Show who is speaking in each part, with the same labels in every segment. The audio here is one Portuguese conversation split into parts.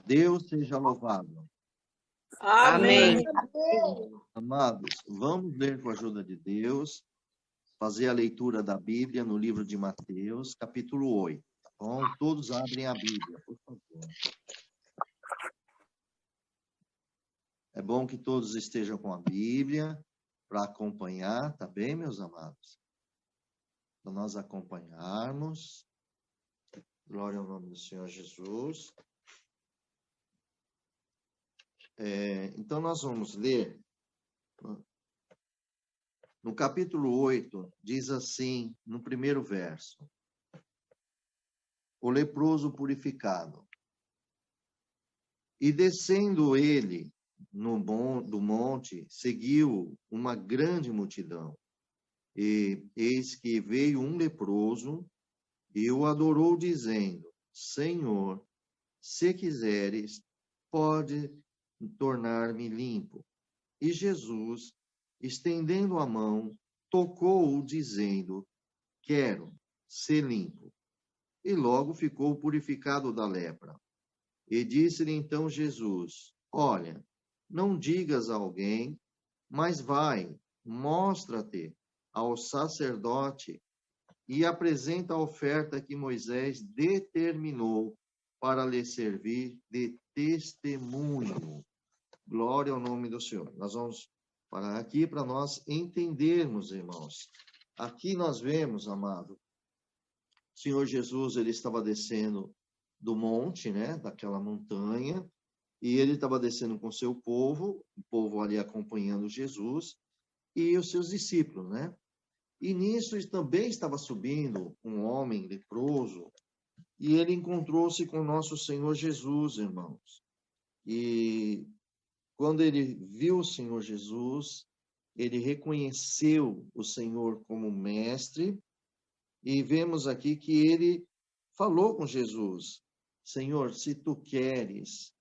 Speaker 1: Deus seja louvado.
Speaker 2: Amém.
Speaker 1: Amados, vamos ler com a ajuda de Deus, fazer a leitura da Bíblia no livro de Mateus, capítulo 8. Tá bom? Todos abrem a Bíblia, por favor. É bom que todos estejam com a Bíblia para acompanhar, tá bem, meus amados? Para nós acompanharmos. Glória ao nome do Senhor Jesus. Então, nós vamos ler. No capítulo 8, diz assim, no primeiro verso: o leproso purificado. E descendo ele do monte, seguiu uma grande multidão. E eis que veio um leproso e o adorou, dizendo: Senhor, se quiseres, pode tornar-me limpo. E Jesus, estendendo a mão, tocou-o, dizendo: Quero ser limpo. E logo ficou purificado da lepra. E disse-lhe então Jesus: Olha, não digas a alguém, mas vai, mostra-te ao sacerdote e apresenta a oferta que Moisés determinou para lhe servir de testemunho. Glória ao nome do Senhor. Nós vamos parar aqui para nós entendermos, irmãos. Aqui nós vemos, amado, o Senhor Jesus, ele estava descendo do monte, né, daquela montanha, e ele estava descendo com seu povo, o povo ali acompanhando Jesus, e os seus discípulos, né? E nisso também estava subindo um homem leproso, e ele encontrou-se com nosso Senhor Jesus, irmãos. E quando ele viu o Senhor Jesus, ele reconheceu o Senhor como mestre, e vemos aqui que ele falou com Jesus: Senhor, se tu queres,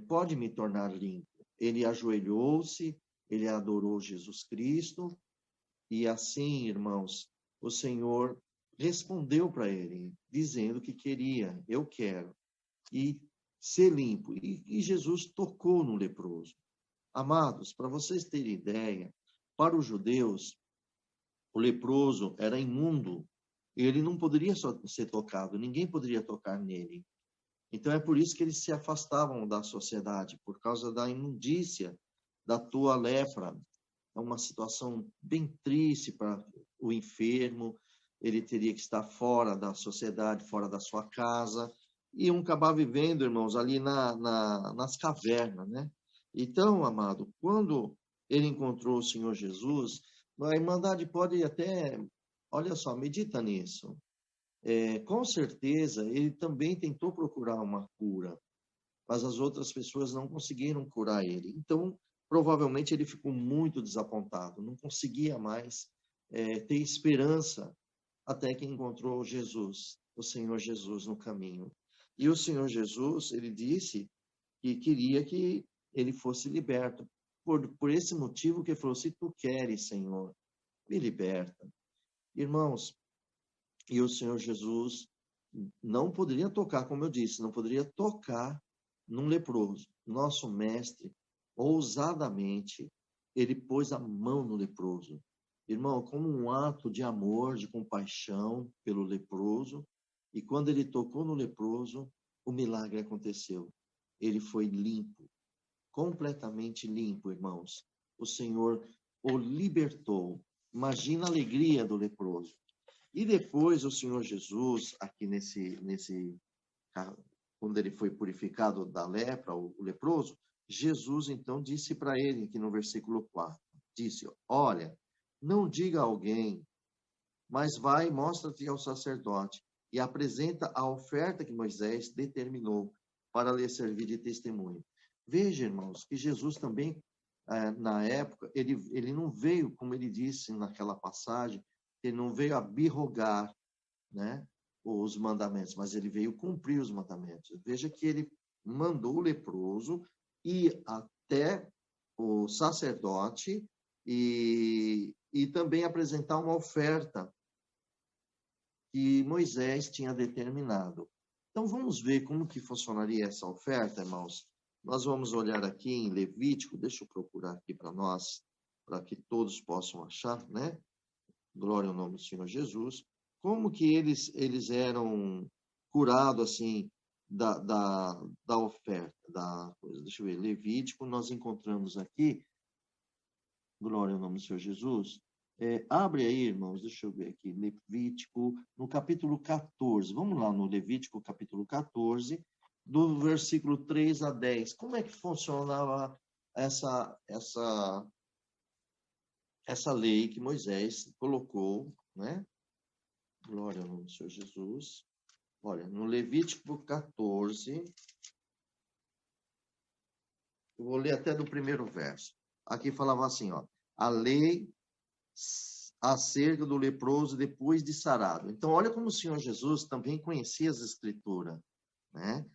Speaker 1: pode me tornar limpo. Ele ajoelhou-se, ele adorou Jesus Cristo, e assim, irmãos, o Senhor respondeu para ele, dizendo que queria, eu quero, e ser limpo. E Jesus tocou no leproso. Amados, para vocês terem ideia, para os judeus, o leproso era imundo, e ele não poderia ser tocado, ninguém poderia tocar nele. Então é por isso que eles se afastavam da sociedade, por causa da imundícia da tua lepra. É uma situação bem triste para o enfermo, ele teria que estar fora da sociedade, fora da sua casa, e acabar vivendo, irmãos, ali nas cavernas, né? Então, amado, quando ele encontrou o Senhor Jesus, a Irmandade pode até, olha só, medita nisso. Com certeza, ele também tentou procurar uma cura, mas as outras pessoas não conseguiram curar ele. Então, provavelmente ele ficou muito desapontado, não conseguia mais ter esperança, até que encontrou Jesus, o Senhor Jesus no caminho. E o Senhor Jesus, ele disse que queria que ele fosse liberto. Por esse motivo que ele falou: se tu queres, Senhor, me liberta. Irmãos, e o Senhor Jesus não poderia tocar, como eu disse, não poderia tocar num leproso. Nosso mestre, ousadamente, ele pôs a mão no leproso. Irmão, como um ato de amor, de compaixão pelo leproso. E quando ele tocou no leproso, o milagre aconteceu. Ele foi limpo, completamente limpo, irmãos. O Senhor o libertou. Imagina a alegria do leproso. E depois o Senhor Jesus, aqui quando ele foi purificado da lepra, o leproso, Jesus então disse para ele, aqui no versículo 4, disse: olha, não diga a alguém, mas vai, mostra-te ao sacerdote e apresenta a oferta que Moisés determinou para lhe servir de testemunho. Veja, irmãos, que Jesus também, na época, ele não veio, como ele disse naquela passagem, ele não veio abrogar, né, os mandamentos, mas ele veio cumprir os mandamentos. Veja que ele mandou o leproso ir até o sacerdote e também apresentar uma oferta que Moisés tinha determinado. Então, vamos ver como que funcionaria essa oferta, irmãos. Nós vamos olhar aqui em Levítico, deixa eu procurar aqui para nós, para que todos possam achar, né? Glória ao nome do Senhor Jesus. Como que eles eram curados, assim, da oferta, da coisa. Deixa eu ver, Levítico, nós encontramos aqui, glória ao nome do Senhor Jesus. Abre aí, irmãos, deixa eu ver aqui, Levítico, no capítulo 14. Vamos lá no Levítico, capítulo 14, do versículo 3 a 10. Como é que funcionava essa lei que Moisés colocou, né? Glória ao nome do Senhor Jesus. Olha, no Levítico 14, eu vou ler até do primeiro verso. Aqui falava assim, ó, a lei acerca do leproso depois de sarado. Então, olha como o Senhor Jesus também conhecia as Escrituras, né?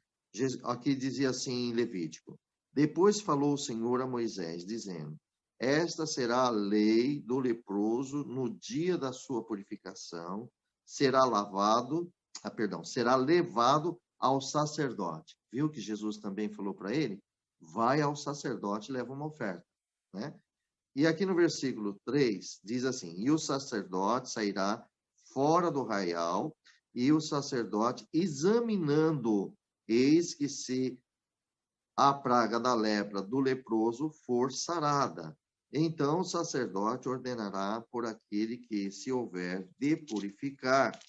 Speaker 1: Aqui dizia assim em Levítico: depois falou o Senhor a Moisés, dizendo: esta será a lei do leproso no dia da sua purificação, será levado ao sacerdote. Viu que Jesus também falou para ele? Vai ao sacerdote e leva uma oferta, né? E aqui no versículo 3 diz assim: e o sacerdote sairá fora do arraial, e o sacerdote, examinando, eis que se a praga da lepra do leproso for sarada. Então o sacerdote ordenará por aquele que se houver de purificar-se,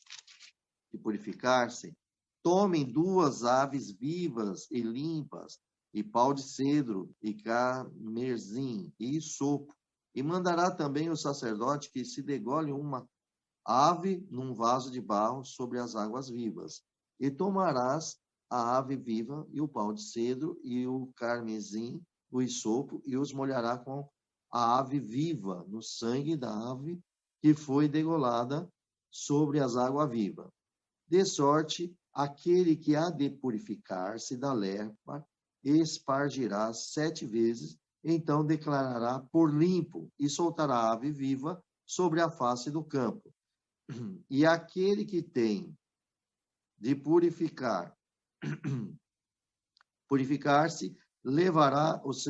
Speaker 1: tomem 2 aves vivas e limpas, e pau de cedro, e carmesim, e sopo. E mandará também o sacerdote que se degole uma ave num vaso de barro sobre as águas vivas. E tomarás a ave viva, e o pau de cedro, e o carmesim, o hisopo, e os molhará com a ave viva, no sangue da ave que foi degolada sobre as águas vivas. De sorte, aquele que há de purificar-se da lepra, espargirá 7 vezes, então declarará por limpo, e soltará a ave viva sobre a face do campo. E aquele que tem de purificar-se, lavará os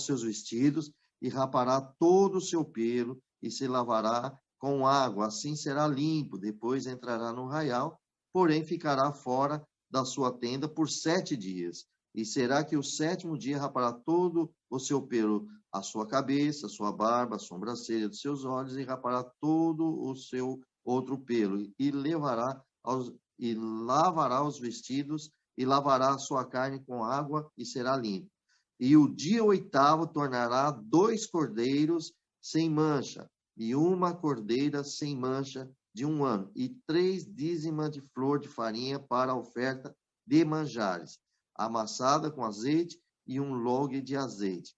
Speaker 1: seus vestidos e rapará todo o seu pelo e se lavará com água, assim será limpo. Depois entrará no arraial, porém ficará fora da sua tenda por 7 dias. E será que o 7º dia rapará todo o seu pelo, a sua cabeça, a sua barba, a sobrancelha dos seus olhos, e rapará todo o seu outro pelo, e lavará os vestidos, e lavará a sua carne com água, e será limpo. E o dia 8º tornará 2 cordeiros sem mancha, e uma cordeira sem mancha de 1 ano, e 3 dízimas de flor de farinha para a oferta de manjares, amassada com azeite, e 1 log de azeite.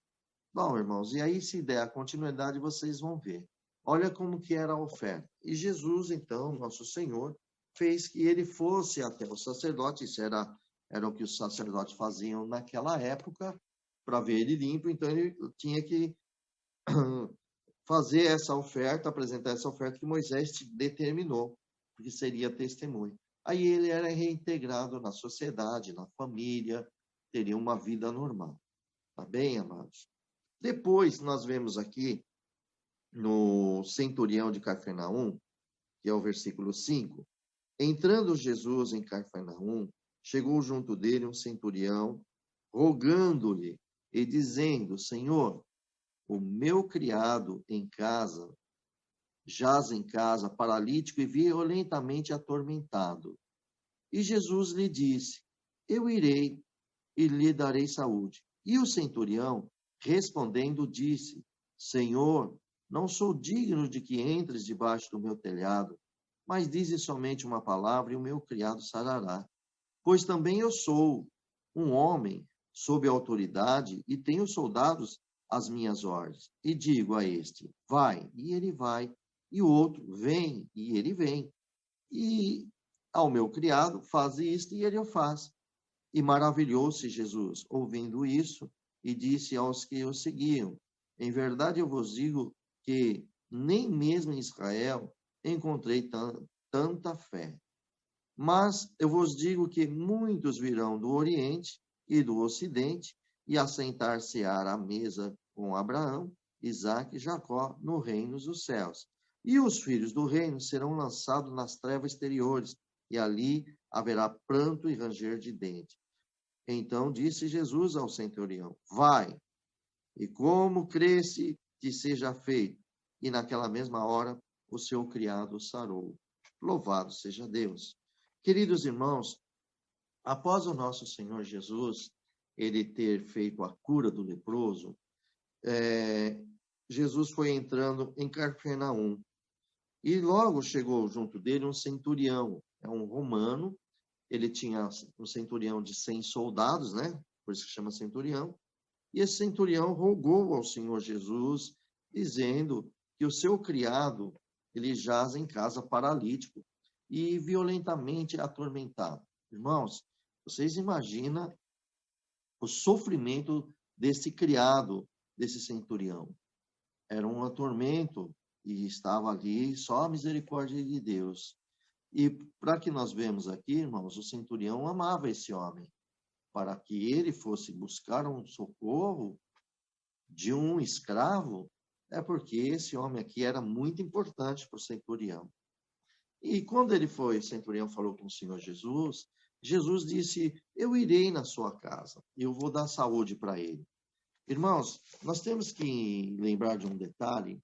Speaker 1: Bom, irmãos, e aí se der a continuidade, vocês vão ver. Olha como que era a oferta. E Jesus, então, nosso Senhor, fez que ele fosse até o sacerdote. Isso era o que os sacerdotes faziam naquela época, para ver ele limpo. Então, ele tinha que fazer essa oferta, apresentar essa oferta que Moisés determinou, porque seria testemunho. Aí ele era reintegrado na sociedade, na família, teria uma vida normal. Tá bem, amados? Depois, nós vemos aqui, no centurião de Cafarnaum, que é o versículo 5, entrando Jesus em Cafarnaum, chegou junto dele um centurião, rogando-lhe e dizendo: Senhor, o meu criado jaz em casa, paralítico e violentamente atormentado. E Jesus lhe disse: eu irei e lhe darei saúde. E o centurião, respondendo, disse: Senhor, não sou digno de que entres debaixo do meu telhado, mas dize somente uma palavra e o meu criado sarará. Pois também eu sou um homem sob autoridade e tenho soldados às minhas ordens. E digo a este: vai, e ele vai. E o outro: vem, e ele vem. E ao meu criado: faz isto, e ele o faz. E maravilhou-se Jesus, ouvindo isso, e disse aos que o seguiam: em verdade eu vos digo que nem mesmo em Israel encontrei tanta fé. Mas eu vos digo que muitos virão do Oriente e do Ocidente e assentar-se-á à mesa com Abraão, Isaque e Jacó no reino dos céus. E os filhos do reino serão lançados nas trevas exteriores, e ali haverá pranto e ranger de dentes. Então disse Jesus ao centurião: vai, e como cresce que seja feito. E naquela mesma hora o seu criado sarou. Louvado seja Deus. Queridos irmãos, após o nosso Senhor Jesus, ele ter feito a cura do leproso, Jesus foi entrando em Cafarnaum. E logo chegou junto dele um centurião, um romano. Ele tinha um centurião de 100 soldados, né? Por isso que chama centurião. E esse centurião rogou ao Senhor Jesus, dizendo que o seu criado, ele jaz em casa paralítico e violentamente atormentado. Irmãos, vocês imaginam o sofrimento desse criado, desse centurião. Era um atormento e estava ali só a misericórdia de Deus. E para que nós vemos aqui, irmãos, o centurião amava esse homem, para que ele fosse buscar um socorro de um escravo, é porque esse homem aqui era muito importante para o centurião. E quando ele foi, o centurião falou com o Senhor Jesus, Jesus disse: eu irei na sua casa, eu vou dar saúde para ele. Irmãos, nós temos que lembrar de um detalhe,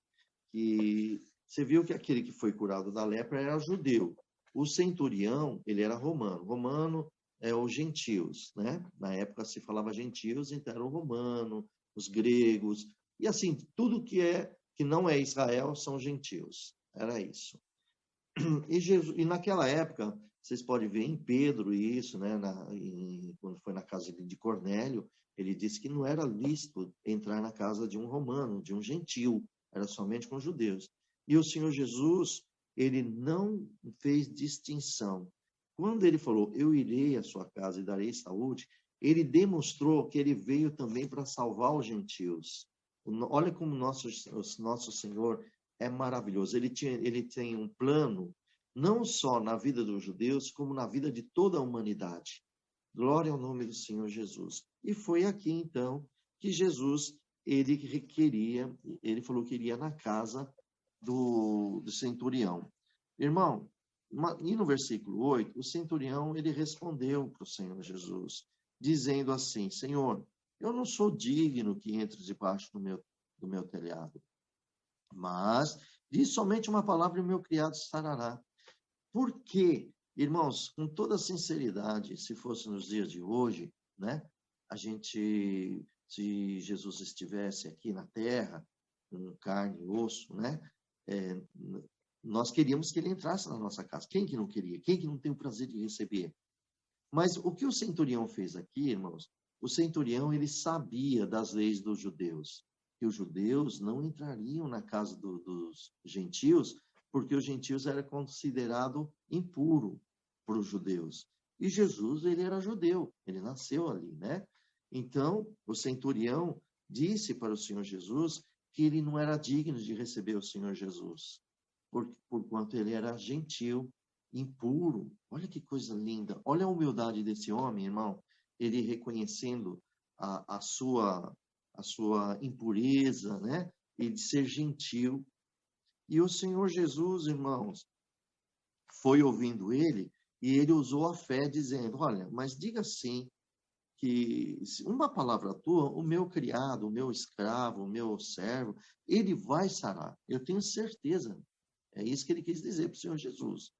Speaker 1: que você viu que aquele que foi curado da lepra era judeu. O centurião, ele era romano. Romano é os gentios, né? Na época se falava gentios, então era o romano, os gregos, e assim, tudo que não é Israel são gentios. Era isso. E naquela época, vocês podem ver em Pedro isso, né? Quando foi na casa de Cornélio, ele disse que não era lícito entrar na casa de um romano, de um gentil, era somente com judeus. E o Senhor Jesus, ele não fez distinção. Quando ele falou, eu irei à sua casa e darei saúde, ele demonstrou que ele veio também para salvar os gentios. Olha como nosso Senhor é maravilhoso. Ele tem um plano, não só na vida dos judeus, como na vida de toda a humanidade. Glória ao nome do Senhor Jesus. E foi aqui, então, que Jesus, ele falou que iria na casa do centurião. Irmão, e no versículo 8, o centurião, ele respondeu para o Senhor Jesus, dizendo assim: Senhor, eu não sou digno que entres debaixo do meu telhado, mas diz somente uma palavra e o meu criado sarará. Por quê? Irmãos, com toda sinceridade, se fosse nos dias de hoje, né, se Jesus estivesse aqui na terra, com carne e osso, né, nós queríamos que ele entrasse na nossa casa. Quem que não queria? Quem que não tem o prazer de receber? Mas o que o centurião fez aqui, irmãos, o centurião, ele sabia das leis dos judeus, que os judeus não entrariam na casa dos gentios, porque os gentios era considerado impuro para os judeus. E Jesus, ele era judeu, ele nasceu ali, né? Então, o centurião disse para o Senhor Jesus que ele não era digno de receber o Senhor Jesus, porquanto ele era gentil, impuro. Olha que coisa linda. Olha a humildade desse homem, irmão. Ele reconhecendo a sua impureza, né? E de ser gentil. E o Senhor Jesus, irmãos, foi ouvindo ele e ele usou a fé dizendo: olha, mas diga assim, que uma palavra tua, o meu criado, o meu escravo, o meu servo, ele vai sarar. Eu tenho certeza. É isso que ele quis dizer para o Senhor Jesus.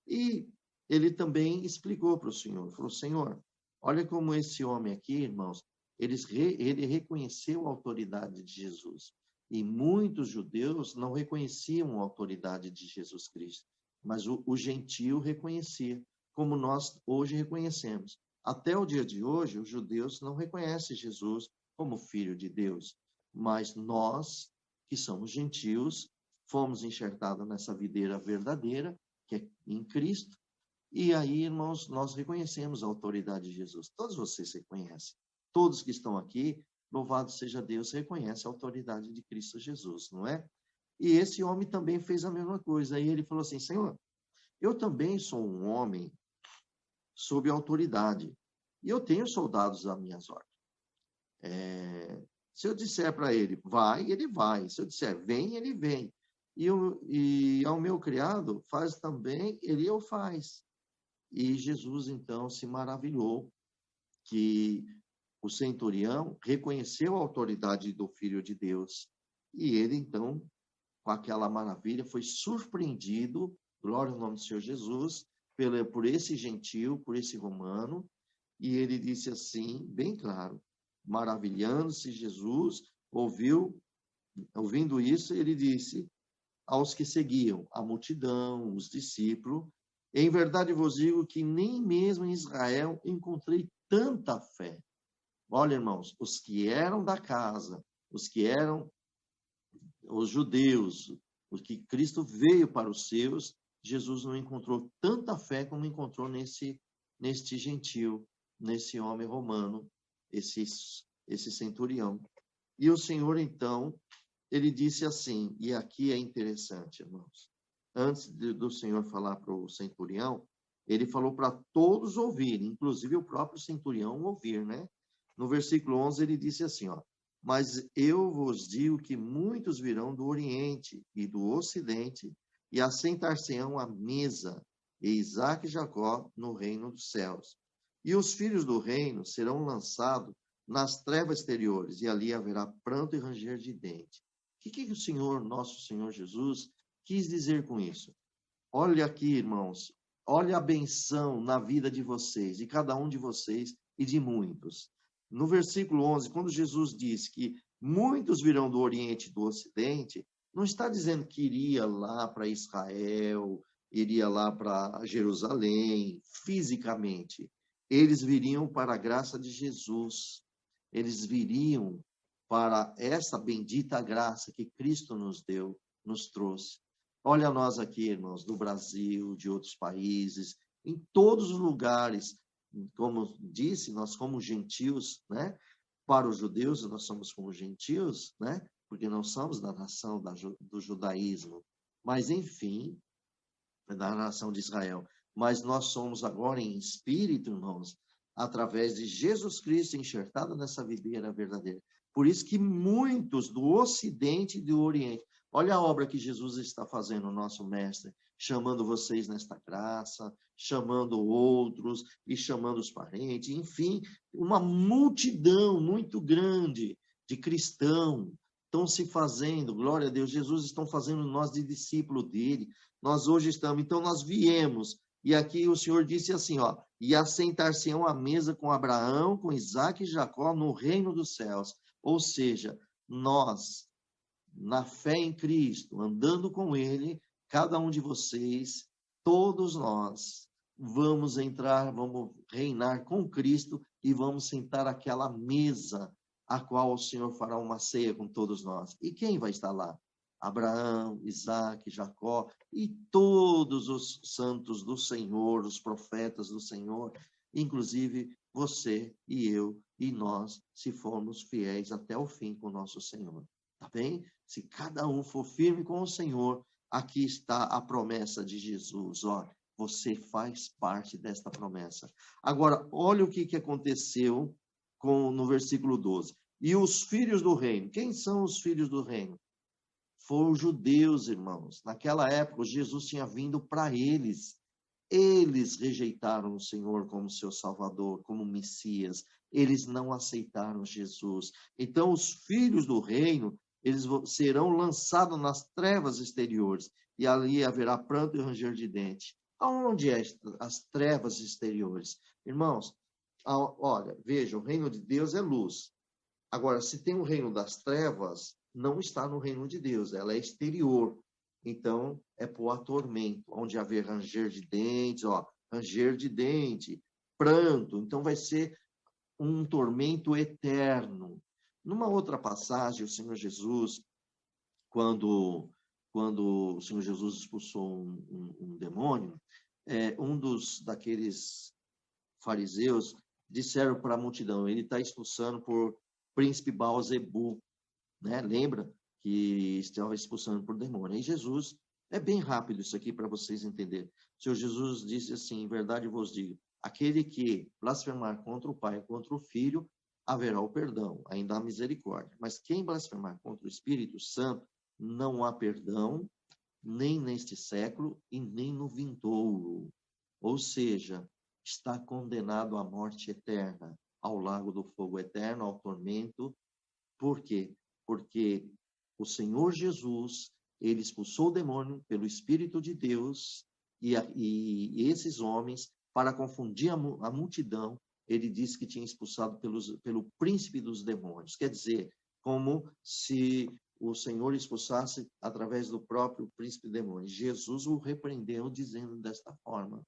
Speaker 1: E ele também explicou para o Senhor, falou: Senhor, olha como esse homem aqui, irmãos, ele reconheceu a autoridade de Jesus. E muitos judeus não reconheciam a autoridade de Jesus Cristo, mas o gentio reconhecia, como nós hoje reconhecemos. Até o dia de hoje, os judeus não reconhecem Jesus como Filho de Deus, mas nós, que somos gentios, fomos enxertados nessa videira verdadeira, que é em Cristo, e aí, irmãos, nós reconhecemos a autoridade de Jesus. Todos vocês reconhecem. Todos que estão aqui, louvado seja Deus, reconhecem a autoridade de Cristo Jesus, não é? E esse homem também fez a mesma coisa. Aí ele falou assim: Senhor, eu também sou um homem sob autoridade. E eu tenho soldados às minhas ordens. Se eu disser para ele, vai, ele vai. Se eu disser, vem, ele vem. E ao meu criado, faz também, ele o faz. E Jesus, então, se maravilhou que o centurião reconheceu a autoridade do Filho de Deus. E ele, então, com aquela maravilha, foi surpreendido, glória ao nome do Senhor Jesus, por esse gentil, por esse romano. E ele disse assim, bem claro, maravilhando-se Jesus, ouvindo isso, ele disse aos que seguiam, a multidão, os discípulos, em verdade vos digo que nem mesmo em Israel encontrei tanta fé. Olha, irmãos, os que eram da casa, os que eram os judeus, os que Cristo veio para os seus, Jesus não encontrou tanta fé como encontrou neste gentil, nesse homem romano, esse centurião. E o Senhor, então, ele disse assim, e aqui é interessante, irmãos, antes do Senhor falar para o centurião, ele falou para todos ouvirem, inclusive o próprio centurião ouvir, né? No versículo 11, ele disse assim, ó, mas eu vos digo que muitos virão do Oriente e do Ocidente e assentar-se-ão à mesa, e Isaque e Jacó no reino dos céus. E os filhos do reino serão lançados nas trevas exteriores, e ali haverá pranto e ranger de dente. O que o Senhor, nosso Senhor Jesus, quis dizer com isso? Olha aqui, irmãos, olha a benção na vida de vocês, de cada um de vocês e de muitos. No versículo 11, quando Jesus diz que muitos virão do Oriente e do Ocidente, não está dizendo que iria lá para Israel, iria lá para Jerusalém, fisicamente. Eles viriam para a graça de Jesus. Eles viriam para essa bendita graça que Cristo nos deu, nos trouxe. Olha nós aqui, irmãos, do Brasil, de outros países, em todos os lugares, como disse, nós somos gentios, né? Para os judeus, nós somos como gentios, né? Porque não somos da nação do judaísmo, mas enfim, da nação de Israel. Mas nós somos agora em espírito, irmãos, através de Jesus Cristo enxertado nessa videira verdadeira. Por isso que muitos do Ocidente e do Oriente, olha a obra que Jesus está fazendo, nosso mestre, chamando vocês nesta graça, chamando outros e chamando os parentes, enfim, uma multidão muito grande de cristãos estão se fazendo, glória a Deus, Jesus estão fazendo nós de discípulo dele. Nós hoje estamos, então nós viemos, e aqui o Senhor disse assim, ó, e assentar-se-ão à mesa com Abraão, com Isaque e Jacó no reino dos céus. Ou seja, nós, na fé em Cristo, andando com ele, cada um de vocês, todos nós, vamos entrar, vamos reinar com Cristo e vamos sentar àquela mesa a qual o Senhor fará uma ceia com todos nós. E quem vai estar lá? Abraão, Isaque, Jacó e todos os santos do Senhor, os profetas do Senhor, inclusive você e eu e nós, se formos fiéis até o fim com o nosso Senhor. Tá bem? Se cada um for firme com o Senhor, aqui está a promessa de Jesus. Ó, você faz parte desta promessa. Agora, olha o que aconteceu no versículo 12. E os filhos do reino. Quem são os filhos do reino? Foram os judeus, irmãos. Naquela época, Jesus tinha vindo para eles. Eles rejeitaram o Senhor como seu Salvador, como Messias. Eles não aceitaram Jesus. Então, os filhos do reino, eles serão lançados nas trevas exteriores. E ali haverá pranto e ranger de dente. Aonde é as trevas exteriores? Irmãos, olha, veja, o reino de Deus é luz. Agora, se tem o reino das trevas, não está no reino de Deus, ela é exterior. Então, é por tormento, onde haver ranger de dentes, ó, ranger de dente, pranto. Então, vai ser um tormento eterno. Numa outra passagem, o Senhor Jesus, quando o Senhor Jesus expulsou um demônio, daqueles fariseus disseram para a multidão, ele está expulsando por príncipe Baal-zebu, né? Lembra que estava expulsando por demônio. E Jesus, é bem rápido isso aqui para vocês entenderem. O Senhor Jesus disse assim, em verdade vos digo, Aquele que blasfemar contra o Pai e contra o Filho, haverá o perdão, ainda há misericórdia. Mas quem blasfemar contra o Espírito Santo, não há perdão, nem neste século e nem no vindouro. Ou seja, está condenado à morte eterna, ao lago do fogo eterno, ao tormento. Por quê? Porque o Senhor Jesus, ele expulsou o demônio pelo Espírito de Deus, e esses homens, para confundir a multidão, ele disse que tinha expulsado pelo príncipe dos demônios. Quer dizer, como se o Senhor expulsasse através do próprio príncipe dos demônios. Jesus o repreendeu dizendo desta forma.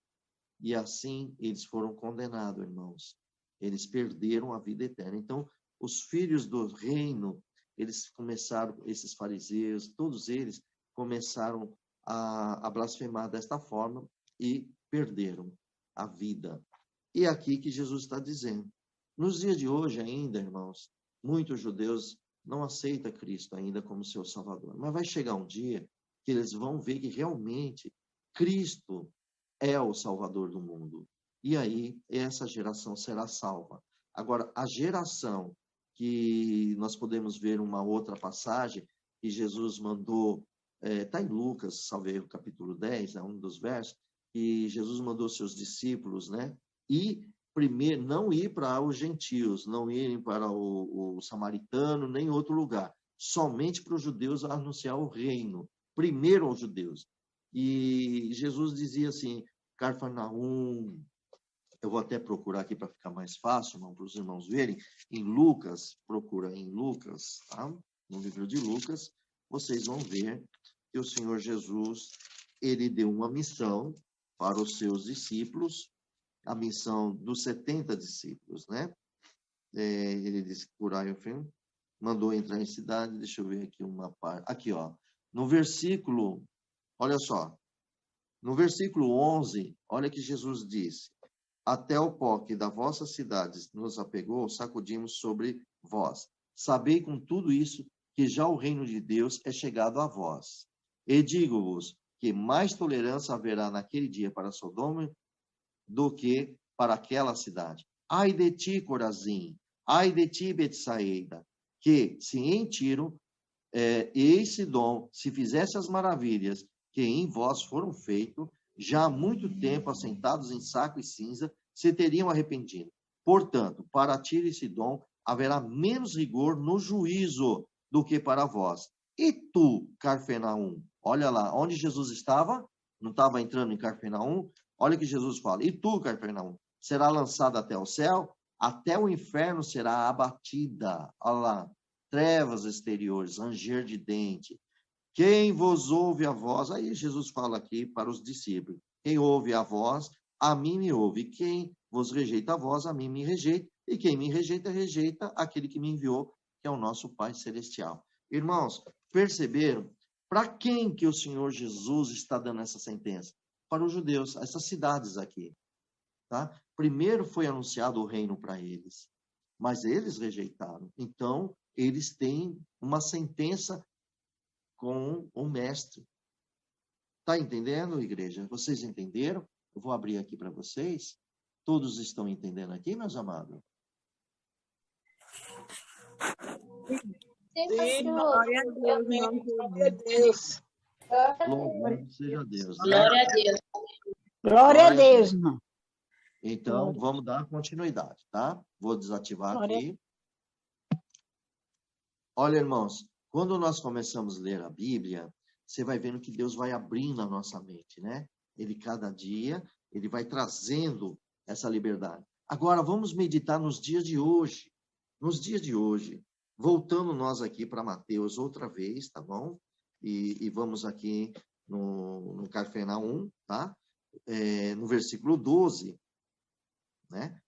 Speaker 1: E assim eles foram condenados, irmãos. Eles perderam a vida eterna. Então, os filhos do reino, eles começaram, esses fariseus, todos eles começaram a blasfemar desta forma e perderam a vida. E é aqui que Jesus está dizendo. Nos dias de hoje ainda, irmãos, muitos judeus não aceitam Cristo ainda como seu Salvador. Mas vai chegar um dia que eles vão ver que realmente Cristo é o Salvador do mundo. E aí, essa geração será salva. Agora, a geração que nós podemos ver uma outra passagem, que Jesus mandou, está em Lucas, salve o capítulo 10, é um dos versos, que Jesus mandou seus discípulos, né? E primeiro, não ir para os gentios, não irem para o samaritano, nem outro lugar. Somente para os judeus anunciar o reino. Primeiro aos judeus. E Jesus dizia assim, Cafarnaum, eu vou até procurar aqui para ficar mais fácil, para os irmãos verem, em Lucas, procura em Lucas, tá? No livro de Lucas, vocês vão ver que o Senhor Jesus, ele deu uma missão para os seus discípulos, a missão dos 70 discípulos, né? Ele disse que curar o enfermo, mandou entrar em cidade, deixa eu ver aqui uma parte, aqui ó, no versículo, olha só, no versículo 11, olha que Jesus disse, até o pó que da vossa cidades nos apegou, sacudimos sobre vós. Sabei com tudo isso que já o reino de Deus é chegado a vós. E digo-vos que mais tolerância haverá naquele dia para Sodoma do que para aquela cidade. Ai de ti, Corazim, ai de ti, Betsaída, que se em Tiro e Sidom se fizesse as maravilhas que em vós foram feitas, já há muito tempo assentados em saco e cinza, se teriam arrependido. Portanto, para Tiro e Sidom haverá menos rigor no juízo do que para vós. E tu, Cafarnaum, olha lá, onde Jesus estava? Não estava entrando em Cafarnaum? Olha o que Jesus fala. E tu, Cafarnaum, será lançada até o céu? Até o inferno será abatida. Olha lá, trevas exteriores, ranger de dente. Quem vos ouve a voz, aí Jesus fala aqui para os discípulos, quem ouve a voz, a mim me ouve. Quem vos rejeita a voz, a mim me rejeita. E quem me rejeita, rejeita aquele que me enviou, que é o nosso Pai Celestial. Irmãos, perceberam? Para quem que o Senhor Jesus está dando essa sentença? Para os judeus, essas cidades aqui. Tá? Primeiro foi anunciado o reino para eles, mas eles rejeitaram. Então, eles têm uma sentença com o mestre. Está entendendo, igreja? Vocês entenderam? Eu vou abrir aqui para vocês. Todos estão entendendo aqui, meus amados?
Speaker 2: Sim, glória a Deus. Glória a Deus.
Speaker 1: Louvado seja Deus. Né?
Speaker 3: Glória a Deus.
Speaker 2: Glória a Deus, irmão.
Speaker 1: Então, vamos dar continuidade, tá? Vou desativar aqui. Olha, irmãos, quando nós começamos a ler a Bíblia, você vai vendo que Deus vai abrindo a nossa mente, né? Ele, cada dia, ele vai trazendo essa liberdade. Agora, vamos meditar nos dias de hoje. Nos dias de hoje. Voltando nós aqui para Mateus outra vez, tá bom? E vamos aqui no Cafarnaum, tá? No versículo 12, né?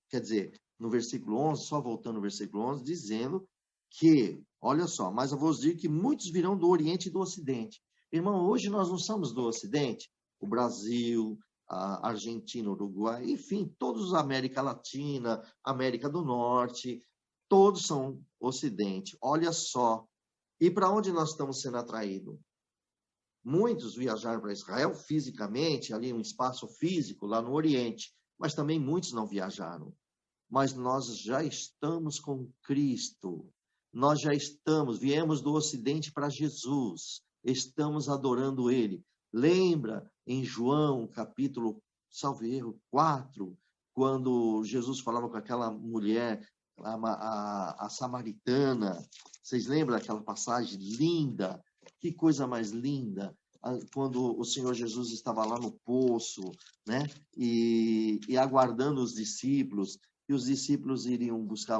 Speaker 1: Quer dizer, no versículo 11, só voltando no versículo 11, dizendo que, olha só, mas eu vos digo que muitos virão do Oriente e do Ocidente. Irmão, hoje nós não somos do Ocidente, o Brasil, a Argentina, o Uruguai, enfim, todos a América Latina, América do Norte, todos são Ocidente. Olha só. E para onde nós estamos sendo atraídos? Muitos viajaram para Israel fisicamente, ali um espaço físico, lá no Oriente, mas também muitos não viajaram. Mas nós já estamos com Cristo. Nós já estamos, viemos do Ocidente para Jesus, estamos adorando Ele. Lembra em João, capítulo, salvo erro, 4, quando Jesus falava com aquela mulher, a samaritana. Vocês lembram daquela passagem linda? Que coisa mais linda! Quando o Senhor Jesus estava lá no poço, né? E aguardando os discípulos, e os discípulos iriam buscar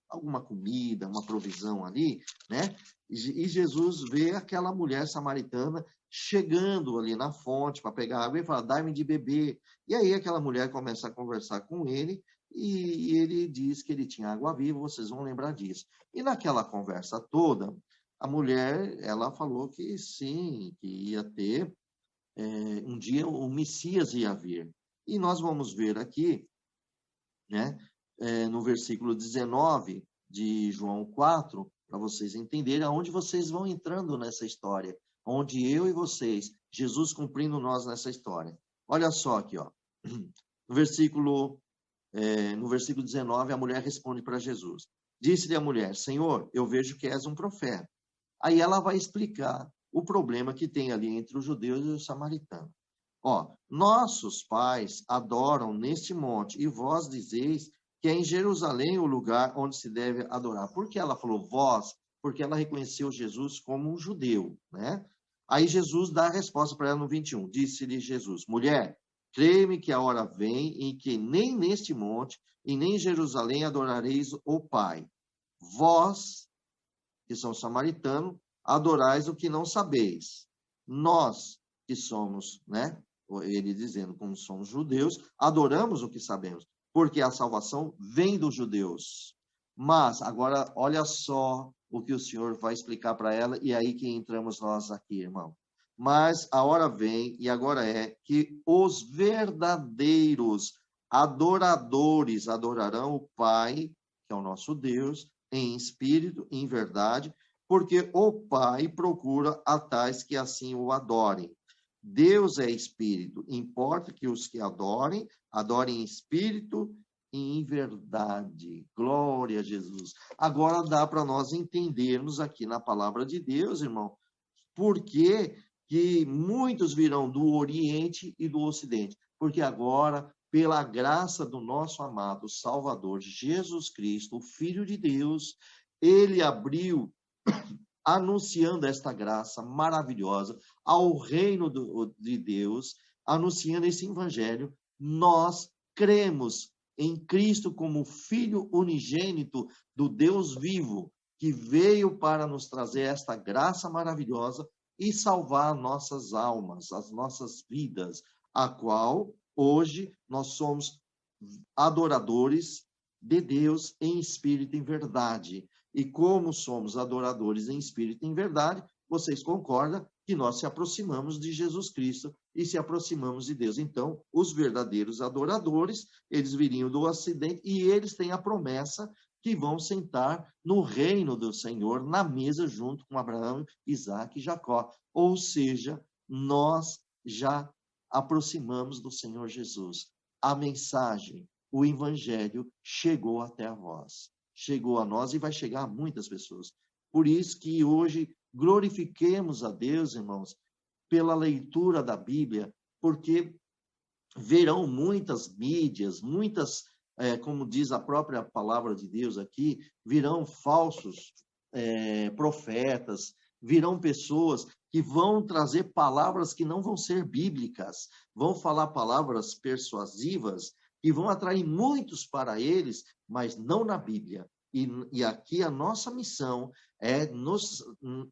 Speaker 1: alguma comida, uma provisão ali, né? E Jesus vê aquela mulher samaritana chegando ali na fonte para pegar água e fala, dá-me de beber. E aí aquela mulher começa a conversar com ele e ele diz que ele tinha água viva, vocês vão lembrar disso. E naquela conversa toda, a mulher, ela falou que sim, que ia ter, um dia o Messias ia vir. E nós vamos ver aqui, né, no versículo 19 de João 4, para vocês entenderem aonde vocês vão entrando nessa história, onde eu e vocês, Jesus cumprindo nós nessa história. Olha só aqui, ó. No versículo 19, a mulher responde para Jesus. Disse-lhe a mulher, Senhor, eu vejo que és um profeta. Aí ela vai explicar o problema que tem ali entre os judeus e os samaritanos. Ó, nossos pais adoram neste monte, e vós dizeis que é em Jerusalém o lugar onde se deve adorar. Por que ela falou vós? Porque ela reconheceu Jesus como um judeu, né? Aí Jesus dá a resposta para ela no 21. Disse-lhe Jesus, mulher, crê-me que a hora vem em que nem neste monte e nem em Jerusalém adorareis o Pai. Vós, que são samaritanos, adorais o que não sabeis. Nós, que somos, né? Ele dizendo, como somos judeus, adoramos o que sabemos, porque a salvação vem dos judeus. Mas, agora, olha só o que o Senhor vai explicar para ela, e aí que entramos nós aqui, irmão. Mas a hora vem, e agora é, que os verdadeiros adoradores adorarão o Pai, que é o nosso Deus, em espírito, em verdade, porque o Pai procura a tais que assim o adorem. Deus é espírito, importa que os que adorem, adorem em espírito e em verdade. Glória a Jesus. Agora dá para nós entendermos aqui na palavra de Deus, irmão, por que muitos virão do Oriente e do Ocidente. Porque agora, pela graça do nosso amado Salvador Jesus Cristo, o Filho de Deus, ele abriu anunciando esta graça maravilhosa ao reino de Deus, anunciando esse evangelho, nós cremos em Cristo como Filho unigênito do Deus vivo, que veio para nos trazer esta graça maravilhosa e salvar nossas almas, as nossas vidas, a qual hoje nós somos adoradores de Deus em espírito e em verdade. E como somos adoradores em espírito e em verdade, vocês concordam que nós se aproximamos de Jesus Cristo e se aproximamos de Deus. Então, os verdadeiros adoradores, eles viriam do Ocidente e eles têm a promessa que vão sentar no reino do Senhor, na mesa junto com Abraão, Isaac e Jacó. Ou seja, nós já aproximamos do Senhor Jesus. A mensagem, o evangelho chegou até a vós. Chegou a nós e vai chegar a muitas pessoas. Por isso que hoje glorifiquemos a Deus, irmãos, pela leitura da Bíblia, porque verão muitas mídias, muitas, como diz a própria palavra de Deus aqui, virão falsos profetas, virão pessoas que vão trazer palavras que não vão ser bíblicas, vão falar palavras persuasivas, que vão atrair muitos para eles, mas não na Bíblia. E aqui a nossa missão é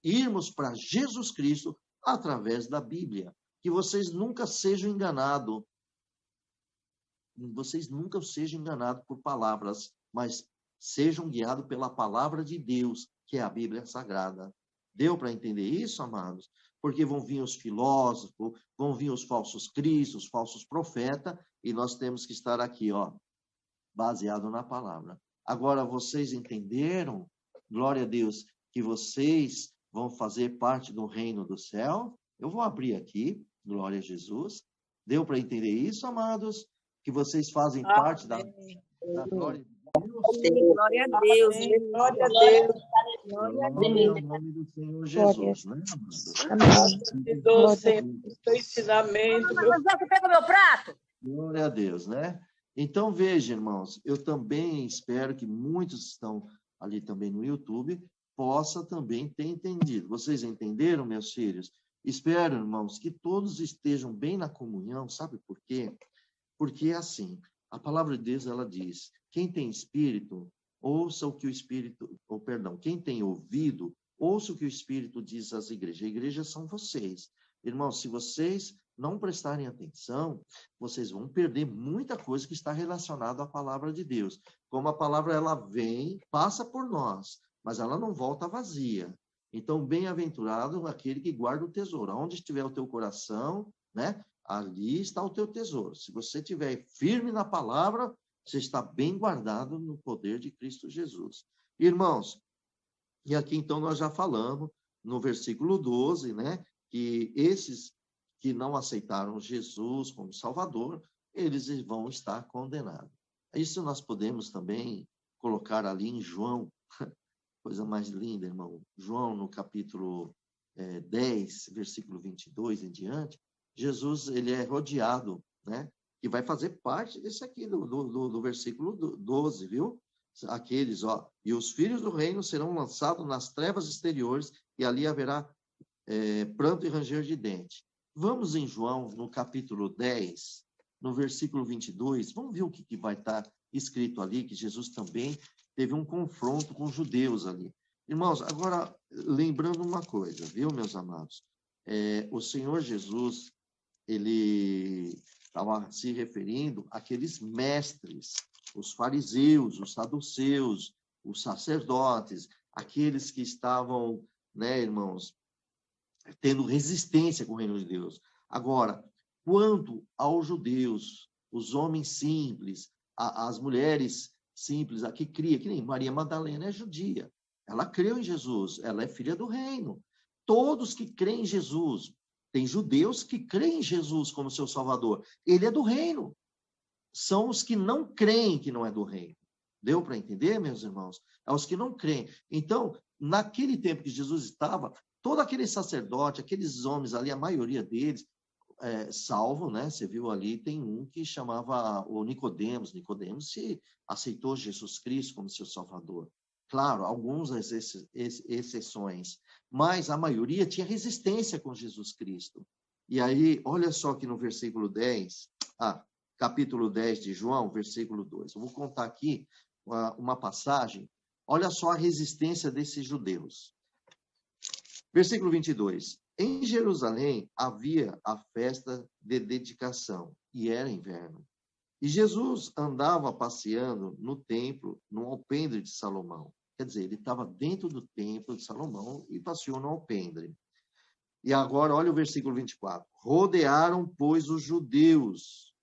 Speaker 1: irmos para Jesus Cristo através da Bíblia. Que vocês nunca sejam enganados. Vocês nunca sejam enganados por palavras, mas sejam guiados pela palavra de Deus, que é a Bíblia Sagrada. Deu para entender isso, amados? Porque vão vir os filósofos, vão vir os falsos cristos, os falsos profetas, e nós temos que estar aqui, ó, baseado na palavra. Agora, vocês entenderam, glória a Deus, que vocês vão fazer parte do reino do céu. Eu vou abrir aqui, glória a Jesus. Deu para entender isso, amados? Que vocês fazem parte da glória de Deus?
Speaker 2: Glória a Deus.
Speaker 3: Glória a Deus.
Speaker 2: Glória a
Speaker 1: Glória
Speaker 2: Deus.
Speaker 1: ao nome do Senhor Jesus, né, amados?
Speaker 3: Graças te dou sempre o teu ensinamento.
Speaker 2: Você pega meu prato?
Speaker 1: Glória a Deus, né? Então, veja, irmãos, eu também espero que muitos que estão ali também no YouTube possam também ter entendido. Vocês entenderam, meus filhos? Espero, irmãos, que todos estejam bem na comunhão, sabe por quê? Porque, assim, a palavra de Deus, ela diz, quem tem espírito, ouça o que o Espírito, ou perdão, quem tem ouvido, ouça o que o Espírito diz às igrejas. A igreja são vocês. Irmãos, se vocês não prestarem atenção, vocês vão perder muita coisa que está relacionada à palavra de Deus. Como a palavra, ela vem, passa por nós, mas ela não volta vazia. Então, bem-aventurado aquele que guarda o tesouro. Onde estiver o teu coração, né? Ali está o teu tesouro. Se você estiver firme na palavra, você está bem guardado no poder de Cristo Jesus. Irmãos, e aqui então nós já falamos no versículo 12, né? Que esses que não aceitaram Jesus como Salvador, eles vão estar condenados. Isso nós podemos também colocar ali em João, coisa mais linda, irmão. João, no capítulo 10, versículo 22 em diante, Jesus, ele é rodeado, né? Que vai fazer parte desse aqui, do versículo 12, viu? Aqueles, ó, e os filhos do reino serão lançados nas trevas exteriores, e ali haverá pranto e ranger de dente. Vamos em João, no capítulo 10, no versículo 22, vamos ver o que vai estar escrito ali, que Jesus também teve um confronto com os judeus ali. Irmãos, agora, lembrando uma coisa, viu, meus amados? O Senhor Jesus, ele estava se referindo àqueles mestres, os fariseus, os saduceus, os sacerdotes, aqueles que estavam, né, irmãos, tendo resistência com o reino de Deus. Agora, quanto aos judeus, os homens simples, as mulheres simples, a que cria, que nem Maria Madalena é judia, ela creu em Jesus, ela é filha do reino. Todos que creem em Jesus, tem judeus que creem em Jesus como seu Salvador, ele é do reino. São os que não creem que não é do reino. Deu para entender, meus irmãos? É os que não creem. Então, naquele tempo que Jesus estava, todo aquele sacerdote, aqueles homens ali, a maioria deles, salvo, né? Você viu ali, tem um que chamava o Nicodemos. Nicodemos se aceitou Jesus Cristo como seu Salvador. Claro, algumas exceções, mas a maioria tinha resistência com Jesus Cristo. E aí, olha só que no versículo 10, capítulo 10 de João, versículo 2. Eu vou contar aqui uma passagem. Olha só a resistência desses judeus. Versículo 22. Em Jerusalém havia a festa de dedicação, e era inverno. E Jesus andava passeando no templo, no alpendre de Salomão. Quer dizer, ele estava dentro do templo de Salomão e passeou no alpendre. E agora, olha o versículo 24. Rodearam, pois, os judeus.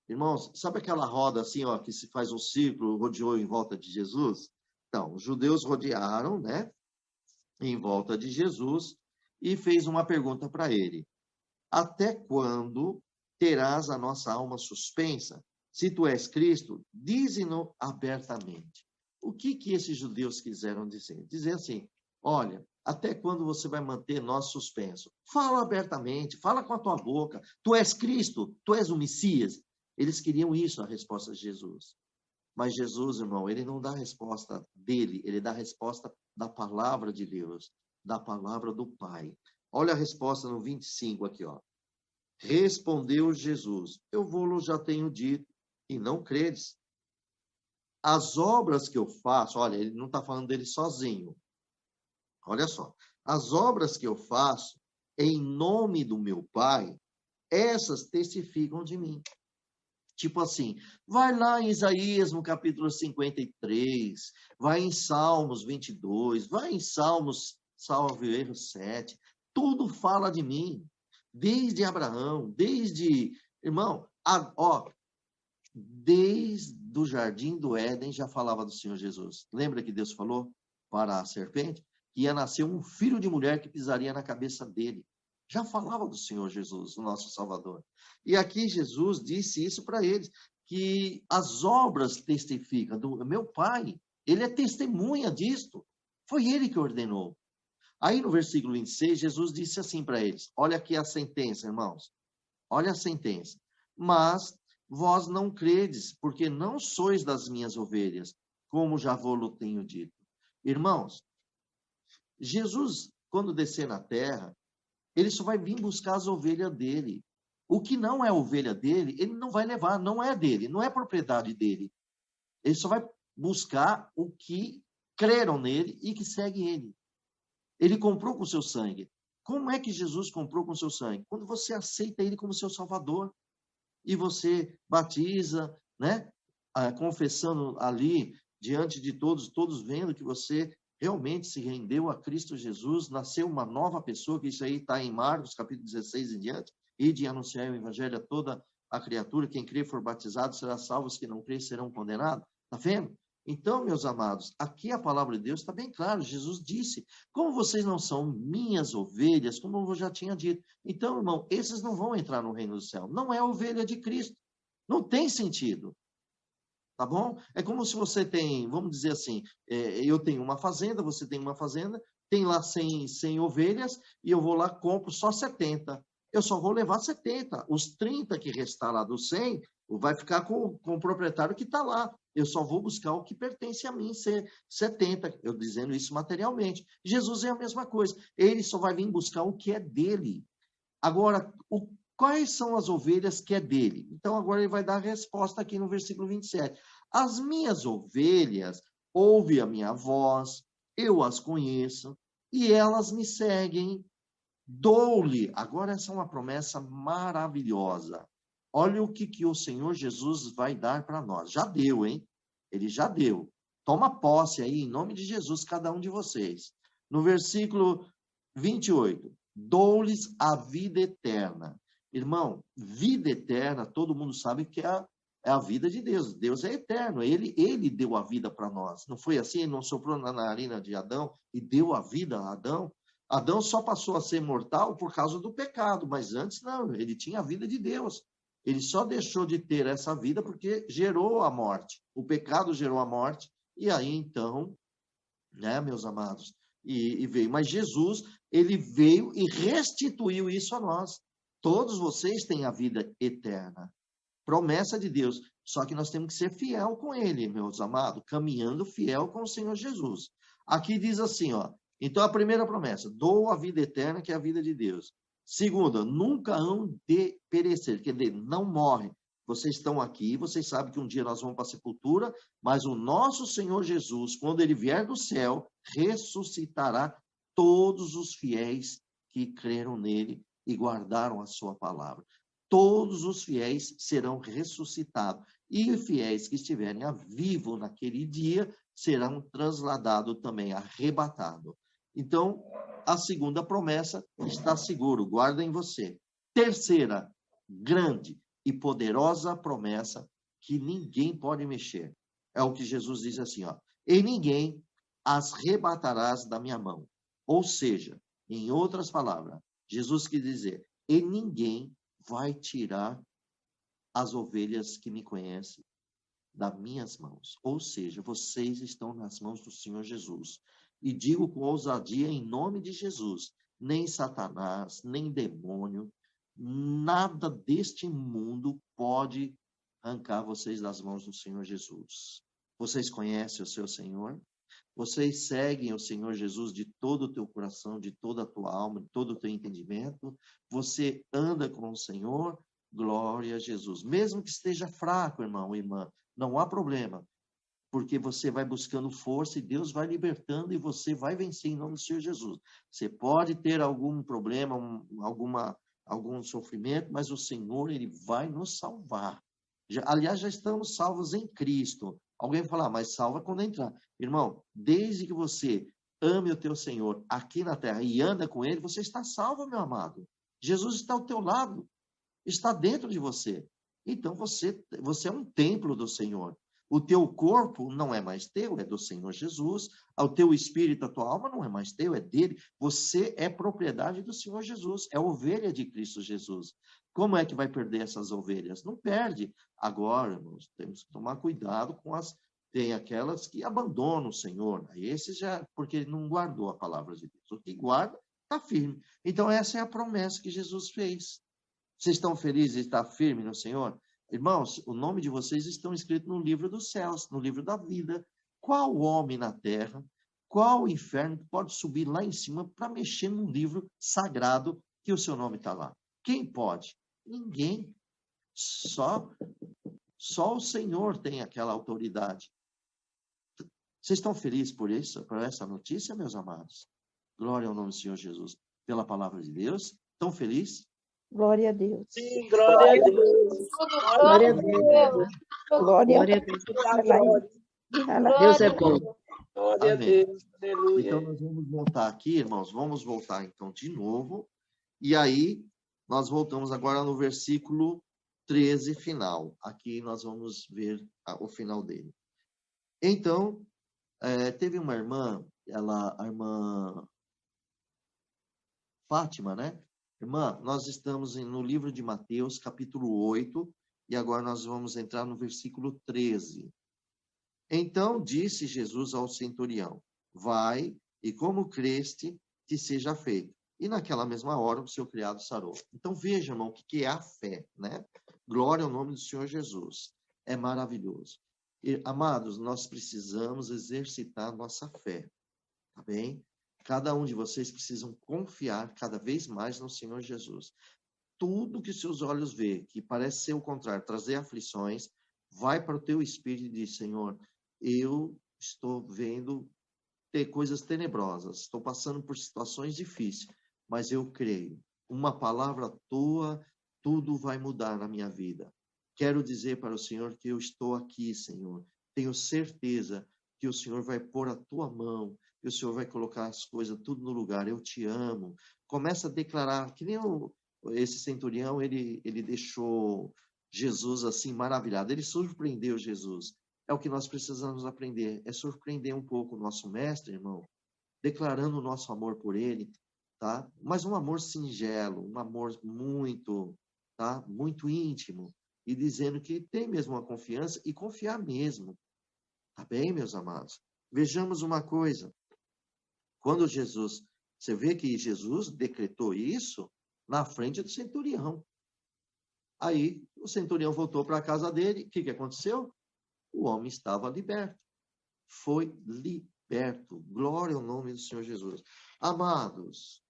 Speaker 1: Irmãos, sabe aquela roda assim, ó, que se faz um círculo, rodeou em volta de Jesus? Então, os judeus rodearam, né, em volta de Jesus e fez uma pergunta para ele. Até quando terás a nossa alma suspensa? Se tu és Cristo, dize-nos abertamente. O que esses judeus quiseram dizer? Dizer assim, olha, até quando você vai manter nós suspenso? Fala abertamente, fala com a tua boca. Tu és Cristo, tu és o Messias. Eles queriam isso, a resposta de Jesus. Mas Jesus, irmão, ele não dá a resposta dele, ele dá a resposta da palavra de Deus, da palavra do Pai. Olha a resposta no 25 aqui, ó. Respondeu Jesus, eu vou-lo já tenho dito, e não credes. As obras que eu faço, olha, ele não está falando dele sozinho. Olha só, as obras que eu faço em nome do meu Pai, essas testificam de mim. Tipo assim, vai lá em Isaías, no capítulo 53, vai em Salmos 22, vai em Salmos, salvo erro 7, tudo fala de mim, desde Abraão, desde, irmão, desde o jardim do Éden já falava do Senhor Jesus. Lembra que Deus falou para a serpente? que ia nascer um filho de mulher que pisaria na cabeça dele. Já falava do Senhor Jesus, o nosso Salvador. E aqui Jesus disse isso para eles, que as obras testificam. Meu Pai, ele é testemunha disto. Foi ele que ordenou. Aí no versículo 26, Jesus disse assim para eles, olha aqui a sentença, irmãos. Olha a sentença. Mas vós não credes, porque não sois das minhas ovelhas, como já vos tenho dito. Irmãos, Jesus, quando descer na terra, ele só vai vir buscar as ovelhas dele. O que não é ovelha dele, ele não vai levar, não é dele, não é propriedade dele. Ele só vai buscar o que creram nele e que segue ele. Ele comprou com seu sangue. Como é que Jesus comprou com seu sangue? Quando você aceita ele como seu Salvador e você batiza, né? Confessando ali diante de todos, todos vendo que você realmente se rendeu a Cristo Jesus, nasceu uma nova pessoa, que isso aí está em Marcos, capítulo 16 em diante, e de anunciar o evangelho a toda a criatura, quem crê for batizado será salvo, os que não crê serão condenados. Está vendo? Então, meus amados, aqui a palavra de Deus está bem clara. Jesus disse, como vocês não são minhas ovelhas, como eu já tinha dito. Então, irmão, esses não vão entrar no reino do céu. Não é ovelha de Cristo. Não tem sentido. Tá bom? É como se você tem, vamos dizer assim, eu tenho uma fazenda, você tem uma fazenda, tem lá 100 ovelhas, e eu vou lá, compro só 70. Eu só vou levar 70. Os 30 que restar lá dos 100, vai ficar com o proprietário que está lá. Eu só vou buscar o que pertence a mim, ser 70. Eu dizendo isso materialmente. Jesus é a mesma coisa. Ele só vai vir buscar o que é dele. Agora, quais são as ovelhas que é dele? Então, agora ele vai dar a resposta aqui no versículo 27. As minhas ovelhas ouvem a minha voz, eu as conheço, e elas me seguem. Dou-lhe. Agora, essa é uma promessa maravilhosa. Olha o que o Senhor Jesus vai dar para nós. Já deu, hein? Ele já deu. Toma posse aí, em nome de Jesus, cada um de vocês. No versículo 28. Dou-lhes a vida eterna. Irmão, vida eterna, todo mundo sabe que é a vida de Deus. Deus é eterno. Ele deu a vida para nós. Não foi assim? Ele não soprou na narina de Adão e deu a vida a Adão? Adão só passou a ser mortal por causa do pecado, mas antes não, ele tinha a vida de Deus. Ele só deixou de ter essa vida porque gerou a morte. O pecado gerou a morte, e aí então, né, meus amados, e veio. Mas Jesus, ele veio e restituiu isso a nós. Todos vocês têm a vida eterna. Promessa de Deus. Só que nós temos que ser fiel com ele, meus amados, caminhando fiel com o Senhor Jesus. Aqui diz assim, ó. Então, a primeira promessa, dou a vida eterna, que é a vida de Deus. Segunda, nunca hão de perecer, quer dizer, não morrem. Vocês estão aqui, vocês sabem que um dia nós vamos para a sepultura, mas o nosso Senhor Jesus, quando ele vier do céu, ressuscitará todos os fiéis que creram nele e guardaram a sua palavra. Todos os fiéis serão ressuscitados. E os fiéis que estiverem vivos naquele dia serão transladados também, arrebatados. Então, a segunda promessa está seguro, guarda em você. Terceira, grande e poderosa promessa que ninguém pode mexer. É o que Jesus diz assim, ó. E ninguém as arrebatarás da minha mão. Ou seja, em outras palavras, Jesus quis dizer, e ninguém vai tirar as ovelhas que me conhecem das minhas mãos. Ou seja, vocês estão nas mãos do Senhor Jesus. E digo com ousadia em nome de Jesus, nem Satanás, nem demônio, nada deste mundo pode arrancar vocês das mãos do Senhor Jesus. Vocês conhecem o seu Senhor? Vocês seguem o Senhor Jesus de todo o teu coração, de toda a tua alma, de todo o teu entendimento? Você anda com o Senhor? Glória a Jesus. Mesmo que esteja fraco, irmão, irmã, não há problema. Porque você vai buscando força e Deus vai libertando e você vai vencer em nome do Senhor Jesus. Você pode ter algum problema, algum sofrimento, mas o Senhor, ele vai nos salvar. Aliás, já estamos salvos em Cristo. Alguém vai falar, mas salva quando entrar. Irmão, desde que você ame o teu Senhor aqui na terra e anda com ele, você está salvo, meu amado. Jesus está ao teu lado, está dentro de você. Então, você é um templo do Senhor. O teu corpo não é mais teu, é do Senhor Jesus. O teu espírito, a tua alma não é mais teu, é dele. Você é propriedade do Senhor Jesus, é ovelha de Cristo Jesus. Como é que vai perder essas ovelhas? Não perde. Agora, nós temos que tomar cuidado com as... Tem aquelas que abandonam o Senhor. Esse já, porque ele não guardou a palavra de Deus. O que guarda, está firme. Então, essa é a promessa que Jesus fez. Vocês estão felizes de estar firme no Senhor? Irmãos, o nome de vocês estão escritos no livro dos céus, no livro da vida. Qual homem na terra, qual inferno pode subir lá em cima para mexer num livro sagrado que o seu nome está lá? Quem pode? Ninguém. Só o Senhor tem aquela autoridade. Vocês estão felizes por isso, por essa notícia, meus amados? Glória ao nome do Senhor Jesus. Pela palavra de Deus. Estão felizes?
Speaker 2: Glória a Deus.
Speaker 3: Sim, glória a Deus.
Speaker 4: Glória a Deus.
Speaker 2: Glória a
Speaker 4: Deus.
Speaker 2: Deus.
Speaker 4: Deus é bom.
Speaker 3: Glória a
Speaker 1: Amém.
Speaker 3: Deus. Aleluia.
Speaker 1: Então, nós vamos voltar aqui, irmãos. Vamos voltar, então, de novo. E aí, nós voltamos agora no versículo 13, final. Aqui nós vamos ver o final dele. Então, teve uma irmã, a irmã Fátima, né? Irmã, nós estamos no livro de Mateus, capítulo 8, e agora nós vamos entrar no versículo 13. Então disse Jesus ao centurião: vai, e como creste, te seja feito. E naquela mesma hora o seu criado sarou. Então veja, irmão, o que é a fé, né? Glória ao nome do Senhor Jesus. É maravilhoso. E, amados, nós precisamos exercitar nossa fé, tá bem? Cada um de vocês precisam confiar cada vez mais no Senhor Jesus. Tudo que seus olhos vê, que parece ser o contrário, trazer aflições, vai para o teu espírito e diz: Senhor, eu estou vendo ter coisas tenebrosas, estou passando por situações difíceis, mas eu creio. Uma palavra tua, tudo vai mudar na minha vida. Quero dizer para o Senhor que eu estou aqui, Senhor. Tenho certeza que o Senhor vai pôr a tua mão, que o Senhor vai colocar as coisas tudo no lugar. Eu te amo. Começa a declarar, que nem esse centurião, ele deixou Jesus assim maravilhado. Ele surpreendeu Jesus. É o que nós precisamos aprender, é surpreender um pouco o nosso mestre, irmão, declarando o nosso amor por ele, tá? Mas um amor singelo, um amor muito, tá? Muito íntimo, e dizendo que tem mesmo uma confiança e confiar mesmo. Tá bem, meus amados? Vejamos uma coisa. Quando Jesus, você vê que Jesus decretou isso na frente do centurião. Aí o centurião voltou para a casa dele. O que aconteceu? O homem estava liberto. Foi liberto. Glória ao nome do Senhor Jesus. Amados,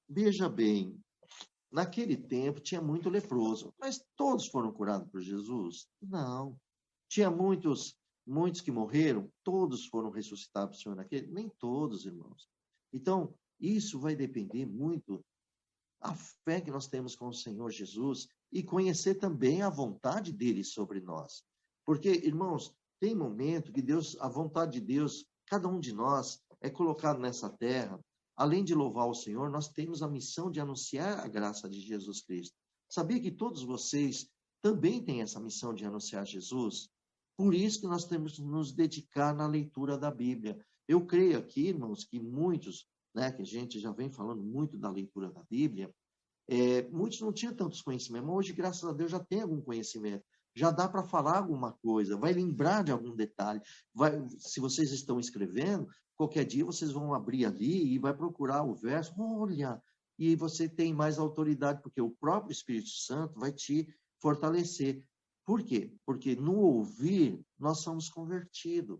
Speaker 1: veja bem, naquele tempo tinha muito leproso, mas todos foram curados por Jesus? Não. Tinha muitos que morreram, todos foram ressuscitados, Senhor, naquele? Nem todos, irmãos. Então, isso vai depender muito da fé que nós temos com o Senhor Jesus e conhecer também a vontade dele sobre nós. Porque, irmãos, tem momento que Deus, a vontade de Deus, cada um de nós é colocado nessa terra. Além de louvar o Senhor, nós temos a missão de anunciar a graça de Jesus Cristo. Sabia que todos vocês também têm essa missão de anunciar Jesus? Por isso que nós temos que nos dedicar na leitura da Bíblia. Eu creio aqui, irmãos, que muitos, né, que a gente já vem falando muito da leitura da Bíblia, muitos não tinham tantos conhecimentos, mas hoje, graças a Deus, já tem algum conhecimento. Já dá para falar alguma coisa, vai lembrar de algum detalhe. Se vocês estão escrevendo, qualquer dia vocês vão abrir ali e vai procurar o verso, olha, e você tem mais autoridade, porque o próprio Espírito Santo vai te fortalecer. Por quê? Porque no ouvir, nós somos convertidos.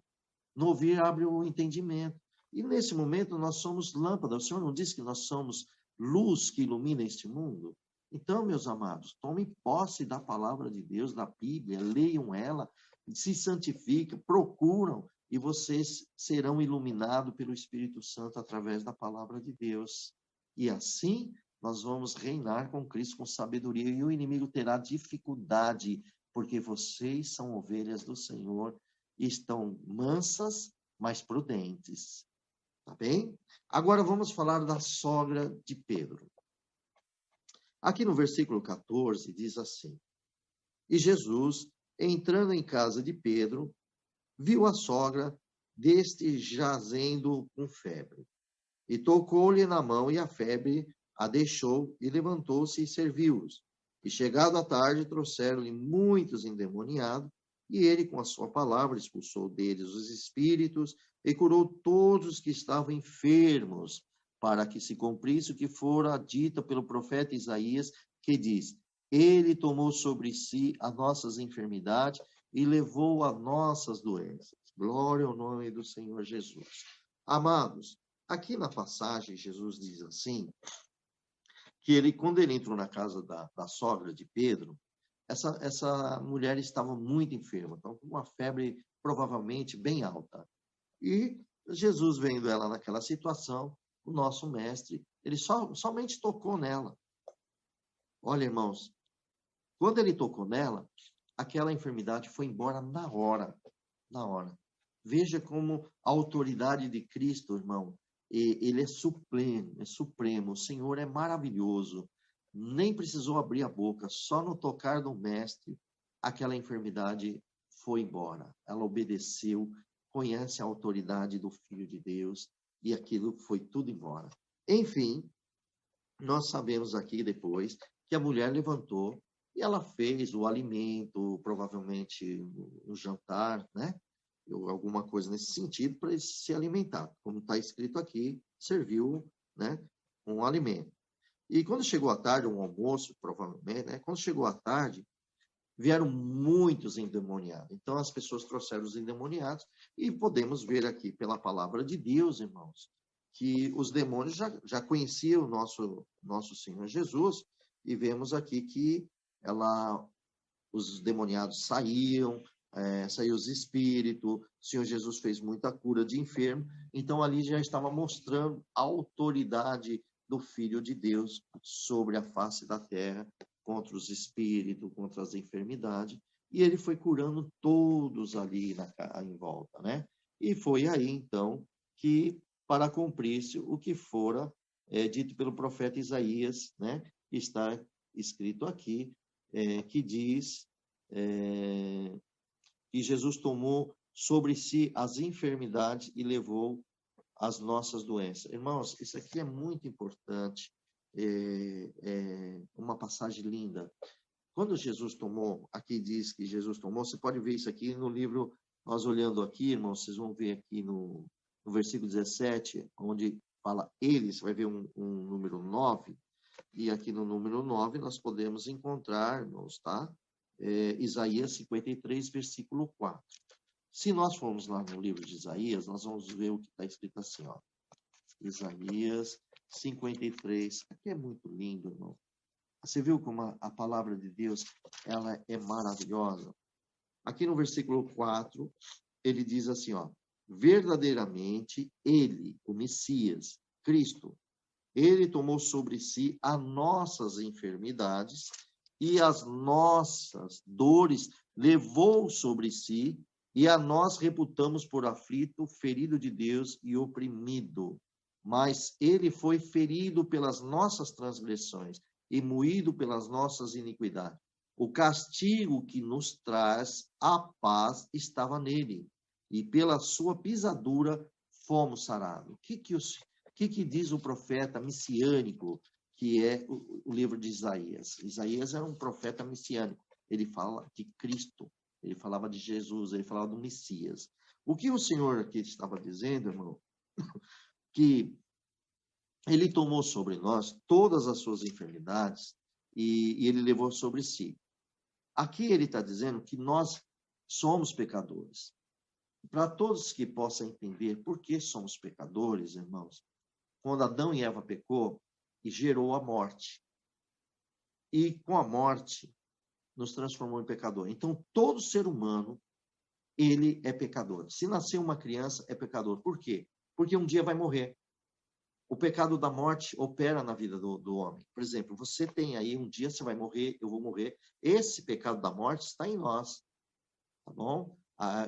Speaker 1: No ouvir, abre o entendimento. E nesse momento, nós somos lâmpada. O Senhor não disse que nós somos luz que ilumina este mundo? Então, meus amados, tomem posse da palavra de Deus, da Bíblia, leiam ela, se santificam, procuram, e vocês serão iluminados pelo Espírito Santo através da palavra de Deus. E assim, nós vamos reinar com Cristo com sabedoria, e o inimigo terá dificuldade, porque vocês são ovelhas do Senhor, e estão mansas, mas prudentes. Tá bem? Agora vamos falar da sogra de Pedro. Aqui no versículo 14 diz assim: E Jesus, entrando em casa de Pedro, viu a sogra deste jazendo com febre. E tocou-lhe na mão, e a febre a deixou, e levantou-se e serviu-os. E chegado à tarde, trouxeram-lhe muitos endemoniados, e ele, com a sua palavra, expulsou deles os espíritos, e curou todos os que estavam enfermos, para que se cumprisse o que fora dito pelo profeta Isaías, que diz: ele tomou sobre si as nossas enfermidades e levou as nossas doenças. Glória ao nome do Senhor Jesus. Amados, aqui na passagem, Jesus diz assim, que ele, quando ele entrou na casa da sogra de Pedro, essa mulher estava muito enferma, então com uma febre provavelmente bem alta. E Jesus, vendo ela naquela situação, o nosso mestre, ele somente tocou nela. Olha, irmãos, quando ele tocou nela, aquela enfermidade foi embora na hora. Na hora. Veja como a autoridade de Cristo, irmão, ele é supremo, o Senhor é maravilhoso. Nem precisou abrir a boca, só no tocar do mestre, aquela enfermidade foi embora. Ela obedeceu, conhece a autoridade do Filho de Deus, e aquilo foi tudo embora. Enfim, nós sabemos aqui depois que a mulher levantou e ela fez o alimento, provavelmente um jantar, né? Ou alguma coisa nesse sentido, para ele se alimentar. Como está escrito aqui, serviu, né, um alimento. E quando chegou a tarde, um almoço, provavelmente, né? Quando chegou a tarde, vieram muitos endemoniados. Então, as pessoas trouxeram os endemoniados, e podemos ver aqui, pela palavra de Deus, irmãos, que os demônios já conheciam o nosso Senhor Jesus, e vemos aqui que os demoniados saíam, saiu os espíritos, o Senhor Jesus fez muita cura de enfermo, então ali já estava mostrando a autoridade do Filho de Deus sobre a face da terra, contra os espíritos, contra as enfermidades, e ele foi curando todos ali em volta, né? E foi aí, então, que, para cumprir-se o que fora dito pelo profeta Isaías, né? Que está escrito aqui, que diz que Jesus tomou sobre si as enfermidades e levou as nossas doenças. Irmãos, isso aqui é muito importante, uma passagem linda. Quando Jesus tomou, aqui diz que Jesus tomou, você pode ver isso aqui no livro, nós olhando aqui, irmãos, vocês vão ver aqui no versículo 17, onde fala ele, você vai ver um número 9, e aqui no número 9 nós podemos encontrar, irmãos, tá? Isaías 53, versículo 4. Se nós formos lá no livro de Isaías, nós vamos ver o que está escrito assim, ó. Isaías 53. Aqui é muito lindo, irmão. Você viu como a palavra de Deus, ela é maravilhosa? Aqui no versículo 4, ele diz assim, ó. Verdadeiramente, ele, o Messias, Cristo, ele tomou sobre si as nossas enfermidades e as nossas dores levou sobre si, e a nós reputamos por aflito, ferido de Deus e oprimido. Mas ele foi ferido pelas nossas transgressões e moído pelas nossas iniquidades. O castigo que nos traz a paz estava nele, e pela sua pisadura fomos sarados. O que diz o profeta messiânico, que é o livro de Isaías? Isaías era um profeta messiânico. Ele fala de Cristo, ele falava de Jesus, ele falava do Messias. O que o Senhor aqui estava dizendo, irmão, que ele tomou sobre nós todas as suas enfermidades e ele levou sobre si. Aqui ele está dizendo que nós somos pecadores. Para todos que possam entender por que somos pecadores, irmãos, quando Adão e Eva pecou, e gerou a morte. E com a morte, nos transformou em pecador. Então, todo ser humano, ele é pecador. Se nascer uma criança, é pecador. Por quê? Porque um dia vai morrer. O pecado da morte opera na vida do homem. Por exemplo, você tem aí, um dia você vai morrer, eu vou morrer. Esse pecado da morte está em nós. Tá bom?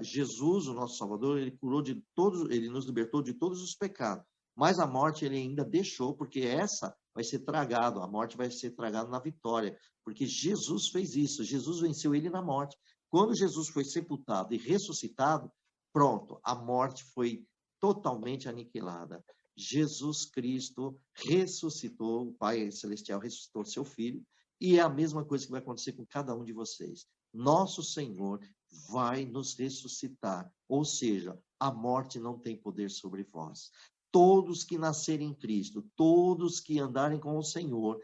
Speaker 1: Jesus, o nosso Salvador, ele curou de todos, ele nos libertou de todos os pecados. Mas a morte ele ainda deixou, porque essa vai ser tragado, a morte vai ser tragada na vitória, porque Jesus fez isso, Jesus venceu ele na morte. Quando Jesus foi sepultado e ressuscitado, Pronto, a morte foi totalmente aniquilada. Jesus Cristo ressuscitou, o Pai Celestial ressuscitou seu Filho, e é a mesma coisa que vai acontecer com cada um de vocês. Nosso Senhor vai nos ressuscitar, ou seja, a morte não tem poder sobre vós. Todos que nascerem em Cristo, todos que andarem com o Senhor,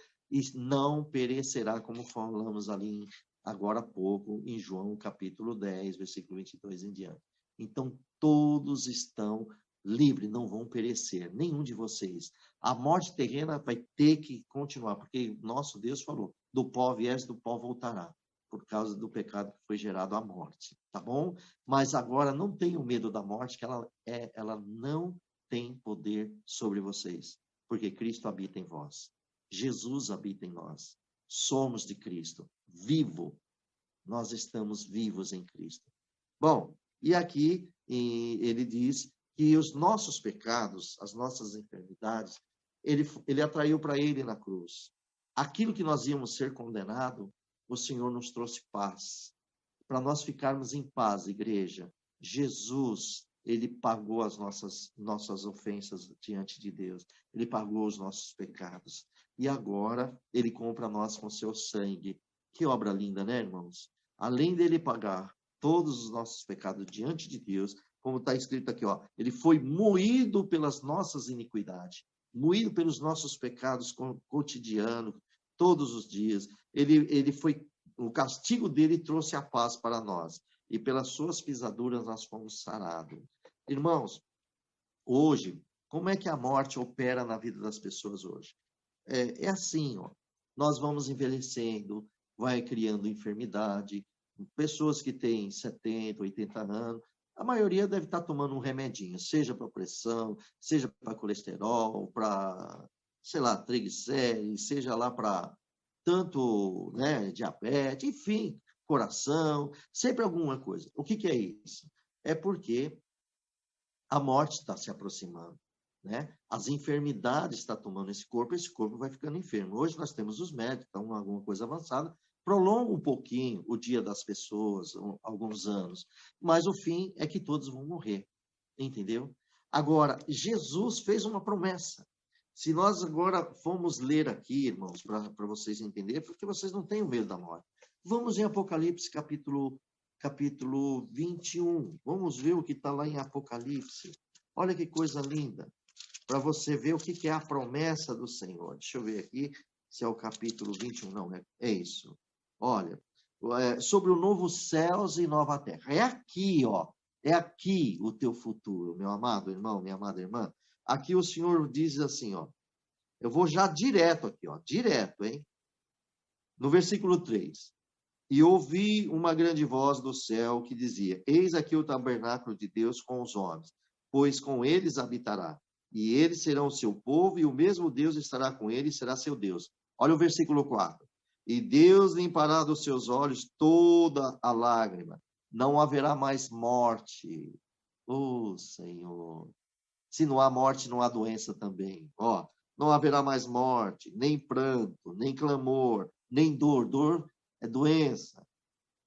Speaker 1: não perecerá, como falamos ali agora há pouco, em João capítulo 10, versículo 22 em diante. Então, todos estão livres, não vão perecer, nenhum de vocês. A morte terrena vai ter que continuar, porque nosso Deus falou, do pó viés, do pó voltará, por causa do pecado que foi gerado a morte, tá bom? Mas agora não tenham medo da morte, que ela não tem poder sobre vocês, porque Cristo habita em vós. Jesus habita em nós. Somos de Cristo, vivo. Nós estamos vivos em Cristo. Bom, e aqui ele diz que os nossos pecados, as nossas enfermidades, ele atraiu para ele na cruz. Aquilo que nós íamos ser condenado, o Senhor nos trouxe paz. Para nós ficarmos em paz, igreja, Jesus, ele pagou as nossas ofensas diante de Deus. Ele pagou os nossos pecados. E agora, ele compra nós com seu sangue. Que obra linda, né, irmãos? Além dele pagar todos os nossos pecados diante de Deus, como está escrito aqui, ó, ele foi moído pelas nossas iniquidades, moído pelos nossos pecados cotidianos, todos os dias. Ele foi, o castigo dele trouxe a paz para nós, e pelas suas pisaduras nós fomos sarados. Irmãos, hoje, como é que a morte opera na vida das pessoas hoje? É assim, ó, nós vamos envelhecendo, vai criando enfermidade, pessoas que têm 70, 80 anos, a maioria deve estar tomando um remedinho, seja para pressão, seja para colesterol, para, sei lá, triglicérides, seja lá para tanto, né, diabetes, enfim, coração, sempre alguma coisa. O que é isso? É porque a morte está se aproximando, né? As enfermidades estão tomando esse corpo vai ficando enfermo. Hoje nós temos os médicos, então alguma coisa avançada, prolonga um pouquinho o dia das pessoas, alguns anos, mas o fim é que todos vão morrer, entendeu? Agora, Jesus fez uma promessa. Se nós agora formos ler aqui, irmãos, para vocês entenderem, porque vocês não tenham medo da morte. Vamos em Apocalipse, capítulo 21. Vamos ver o que está lá em Apocalipse. Olha que coisa linda, para você ver o que é a promessa do Senhor. Deixa eu ver aqui se é o capítulo 21. Não, é isso. Olha, sobre o novo céus e nova terra. É aqui, ó. É aqui o teu futuro, meu amado irmão, minha amada irmã. Aqui o Senhor diz assim, ó. Eu vou já direto aqui, ó. Direto, hein? No versículo 3. E ouvi uma grande voz do céu que dizia, eis aqui o tabernáculo de Deus com os homens, pois com eles habitará. E eles serão o seu povo, e o mesmo Deus estará com eles, será seu Deus. Olha o versículo 4. E Deus limpará dos seus olhos toda a lágrima. Não haverá mais morte. Oh, Senhor. Se não há morte, não há doença também. Ó, não haverá mais morte, nem pranto, nem clamor, nem dor. Dor é doença.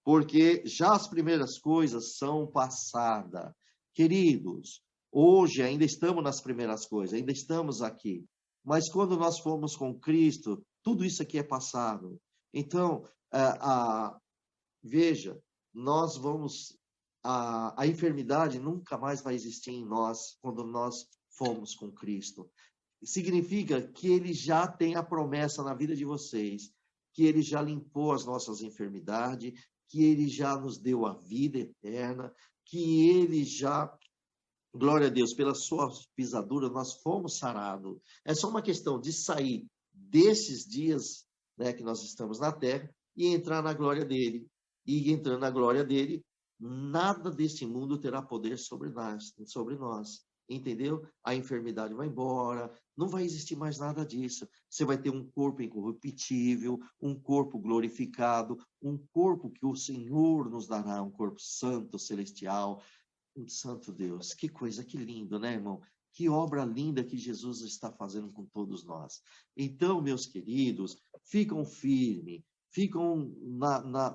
Speaker 1: Porque já as primeiras coisas são passadas. Queridos, hoje ainda estamos nas primeiras coisas, ainda estamos aqui. Mas quando nós formos com Cristo, tudo isso aqui é passado. Então, veja, nós vamos... A enfermidade nunca mais vai existir em nós quando nós formos com Cristo. Significa que Ele já tem a promessa na vida de vocês, que Ele já limpou as nossas enfermidades, que Ele já nos deu a vida eterna, que Ele já... Glória a Deus, pela sua pisadura nós fomos sarados. É só uma questão de sair desses dias, né, que nós estamos na terra e entrar na glória dele. E entrando na glória dele, nada deste mundo terá poder sobre nós. Entendeu? A enfermidade vai embora, não vai existir mais nada disso. Você vai ter um corpo incorruptível, um corpo glorificado, um corpo que o Senhor nos dará, um corpo santo, celestial. Um santo Deus, que coisa, que lindo, né, irmão? Que obra linda que Jesus está fazendo com todos nós. Então, meus queridos, ficam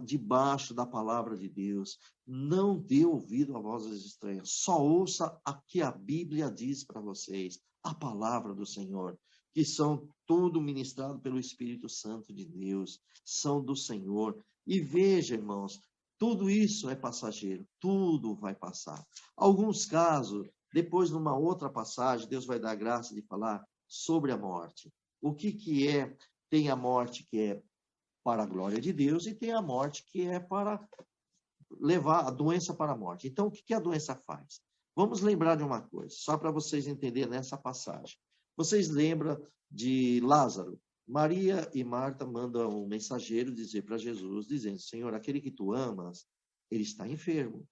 Speaker 1: debaixo da palavra de Deus. Não dê ouvido a vozes estranhas. Só ouça a que a Bíblia diz para vocês, a palavra do Senhor, que são tudo ministrado pelo Espírito Santo de Deus, são do Senhor. E veja, irmãos, tudo isso é passageiro, tudo vai passar. Alguns casos, depois numa outra passagem, Deus vai dar graça de falar sobre a morte. O que é? Tem a morte que é para a glória de Deus e tem a morte que é para levar a doença para a morte. Então, o que a doença faz? Vamos lembrar de uma coisa, só para vocês entenderem nessa passagem. Vocês lembram de Lázaro? Maria e Marta mandam um mensageiro dizer para Jesus, dizendo, Senhor, aquele que tu amas, ele está enfermo.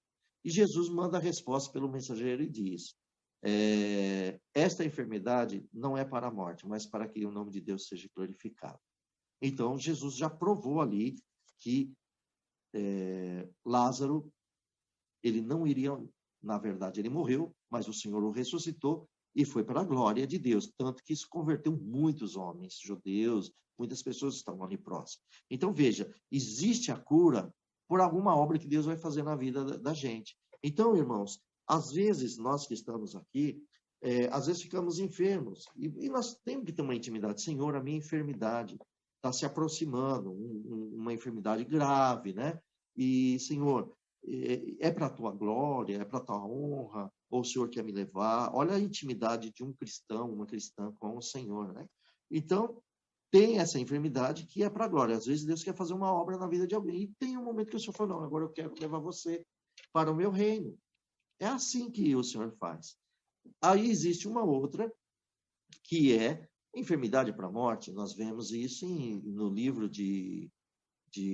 Speaker 1: E Jesus manda a resposta pelo mensageiro e diz, esta enfermidade não é para a morte, mas para que o nome de Deus seja glorificado. Então, Jesus já provou ali que Lázaro, ele não iria, na verdade, ele morreu, mas o Senhor o ressuscitou e foi para a glória de Deus, tanto que isso converteu muitos homens, judeus, muitas pessoas estavam ali próximas. Então, veja, existe a cura por alguma obra que Deus vai fazer na vida da gente. Então, irmãos, às vezes, nós que estamos aqui, às vezes ficamos enfermos, e nós temos que ter uma intimidade. Senhor, a minha enfermidade está se aproximando, uma enfermidade grave, né? E, Senhor, é para a tua glória, é para a tua honra, ou o Senhor quer me levar? Olha a intimidade de um cristão, uma cristã com o Senhor, né? Então, tem essa enfermidade que é para a glória. Às vezes Deus quer fazer uma obra na vida de alguém, e tem um momento que o Senhor fala, não, agora eu quero levar você para o meu reino. É assim que o Senhor faz. Aí existe uma outra, que é enfermidade para a morte. Nós vemos isso no livro de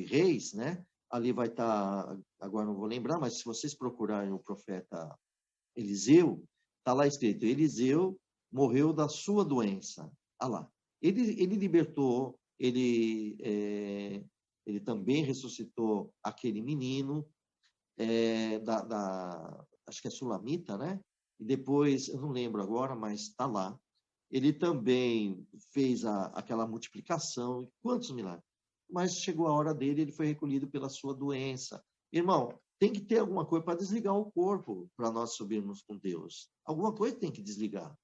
Speaker 1: Reis, né? Ali vai estar, agora não vou lembrar, mas se vocês procurarem o profeta Eliseu, está lá escrito, Eliseu morreu da sua doença. Ah lá. Ele libertou, ele também ressuscitou aquele menino, acho que é Sulamita, né? E depois, eu não lembro agora, mas está lá. Ele também fez aquela multiplicação, quantos milagres? Mas chegou a hora dele, ele foi recolhido pela sua doença. Irmão, tem que ter alguma coisa para desligar o corpo, para nós subirmos com Deus. Alguma coisa tem que desligar.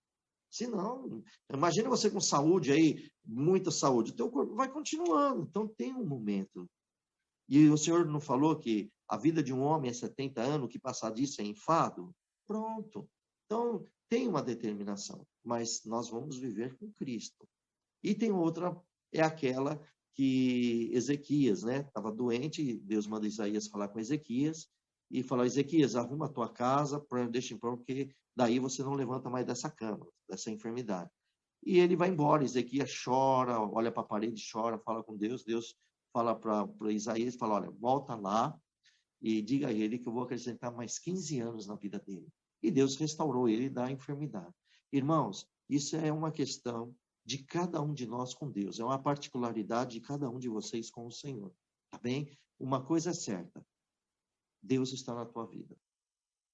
Speaker 1: Senão, imagina você com saúde aí, muita saúde, o teu corpo vai continuando. Então, tem um momento. E o Senhor não falou que a vida de um homem é 70 anos, que passar disso é enfado? Pronto. Então, tem uma determinação, mas nós vamos viver com Cristo. E tem outra, é aquela que Ezequias, né? Estava doente, Deus manda Isaías falar com Ezequias, e falou, Ezequias, arruma a tua casa, deixa em pronto, porque daí você não levanta mais dessa cama, dessa enfermidade. E ele vai embora, Ezequias chora, olha para a parede, chora, fala com Deus, Deus fala para Isaías, fala, olha, volta lá e diga a ele que eu vou acrescentar mais 15 anos na vida dele. E Deus restaurou ele da enfermidade. Irmãos, isso é uma questão de cada um de nós com Deus, é uma particularidade de cada um de vocês com o Senhor, tá bem? Uma coisa é certa, Deus está na tua vida,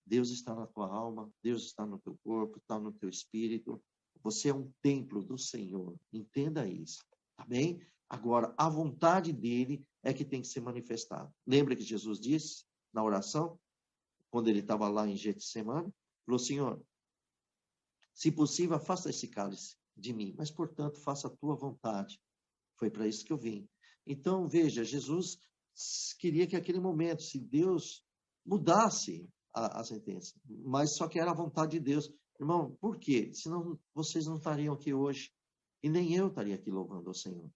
Speaker 1: Deus está na tua alma, Deus está no teu corpo, está no teu espírito, você é um templo do Senhor, entenda isso, tá bem? Agora, a vontade dele é que tem que ser manifestada. Lembra que Jesus disse na oração, quando ele estava lá em Getsemane, falou, Senhor, se possível, afasta esse cálice de mim, mas, portanto, faça a tua vontade. Foi para isso que eu vim. Então, veja, Jesus queria que aquele momento, se Deus mudasse a sentença, mas só que era a vontade de Deus. Irmão, por quê? Senão vocês não estariam aqui hoje, e nem eu estaria aqui louvando o Senhor.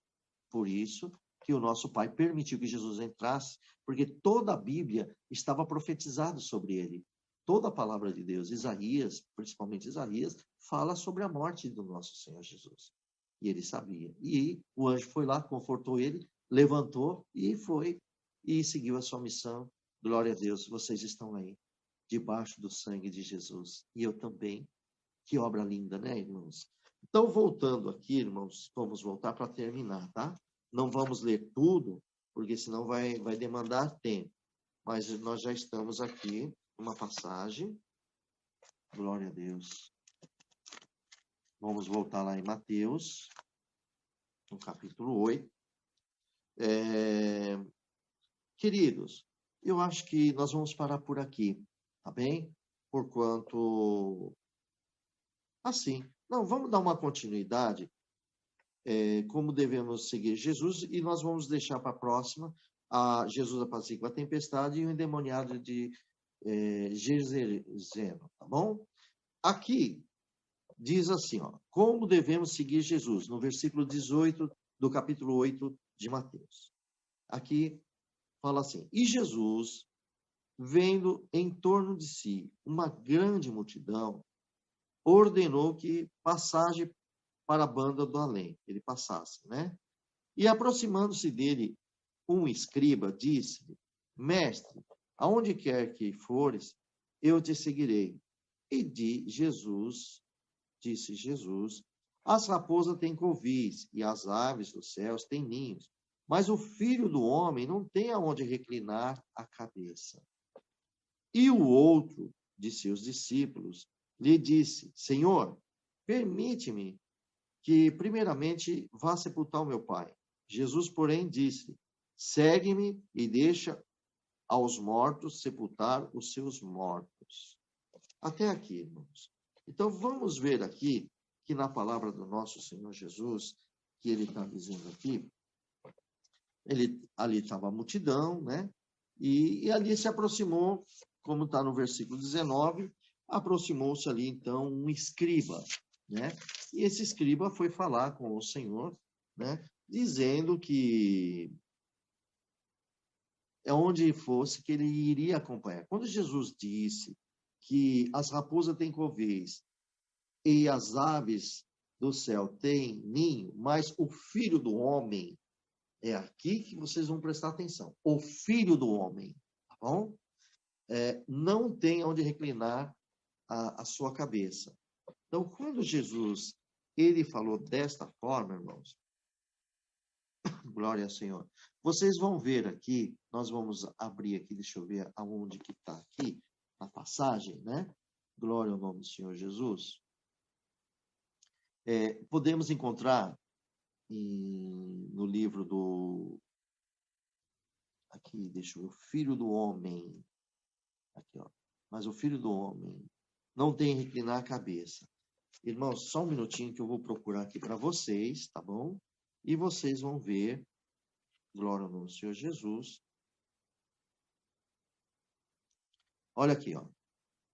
Speaker 1: Por isso que o nosso Pai permitiu que Jesus entrasse, porque toda a Bíblia estava profetizada sobre ele. Toda a palavra de Deus, Isaías, principalmente Isaías, fala sobre a morte do nosso Senhor Jesus. E ele sabia. E o anjo foi lá, confortou ele, levantou e foi, e seguiu a sua missão. Glória a Deus, vocês estão aí, debaixo do sangue de Jesus. E eu também. Que obra linda, né, irmãos? Então, voltando aqui, irmãos, vamos voltar para terminar, tá? Não vamos ler tudo, porque senão vai demandar tempo. Mas nós já estamos aqui, uma passagem. Glória a Deus. Vamos voltar lá em Mateus, no capítulo 8. Queridos, eu acho que nós vamos parar por aqui, tá bem? Porquanto, assim, não, vamos dar uma continuidade, como devemos seguir Jesus, e nós vamos deixar para a próxima, a Jesus apacigua a tempestade e o endemoniado de Gerseno, tá bom? Aqui diz assim, ó, como devemos seguir Jesus, no versículo 18 do capítulo 8 de Mateus. Aqui fala assim, e Jesus, vendo em torno de si uma grande multidão, ordenou que passasse para a banda do além, ele passasse, né? E aproximando-se dele um escriba, disse-lhe, mestre, aonde quer que fores, eu te seguirei. E disse Jesus, as raposas têm covis e as aves dos céus têm ninhos, mas o filho do homem não tem aonde reclinar a cabeça. E o outro de seus discípulos lhe disse, Senhor, permite-me que primeiramente vá sepultar o meu pai. Jesus, porém, disse, segue-me e deixa aos mortos sepultar os seus mortos. Até aqui, irmãos. Então, vamos ver aqui, que na palavra do nosso Senhor Jesus, que ele está dizendo aqui, ali estava a multidão, né? E ali se aproximou, como está no versículo 19, aproximou-se ali, então, um escriba, né? E esse escriba foi falar com o Senhor, né? Dizendo que onde fosse que ele iria acompanhar. Quando Jesus disse que as raposas têm covis e as aves do céu têm ninho, mas o Filho do Homem, é aqui que vocês vão prestar atenção, o Filho do Homem, tá bom? Não tem onde reclinar a sua cabeça. Então, quando Jesus, ele falou desta forma, irmãos, glória ao Senhor, vocês vão ver aqui, nós vamos abrir aqui, deixa eu ver aonde que está aqui, na passagem, né? Glória ao nome do Senhor Jesus. Podemos encontrar no livro do... Aqui, deixa eu ver, o Filho do Homem. Aqui, ó. Mas o Filho do Homem não tem reclinar a cabeça. Irmãos, só um minutinho que eu vou procurar aqui para vocês, tá bom? E vocês vão ver, glória ao nome do Senhor Jesus. Olha aqui, ó.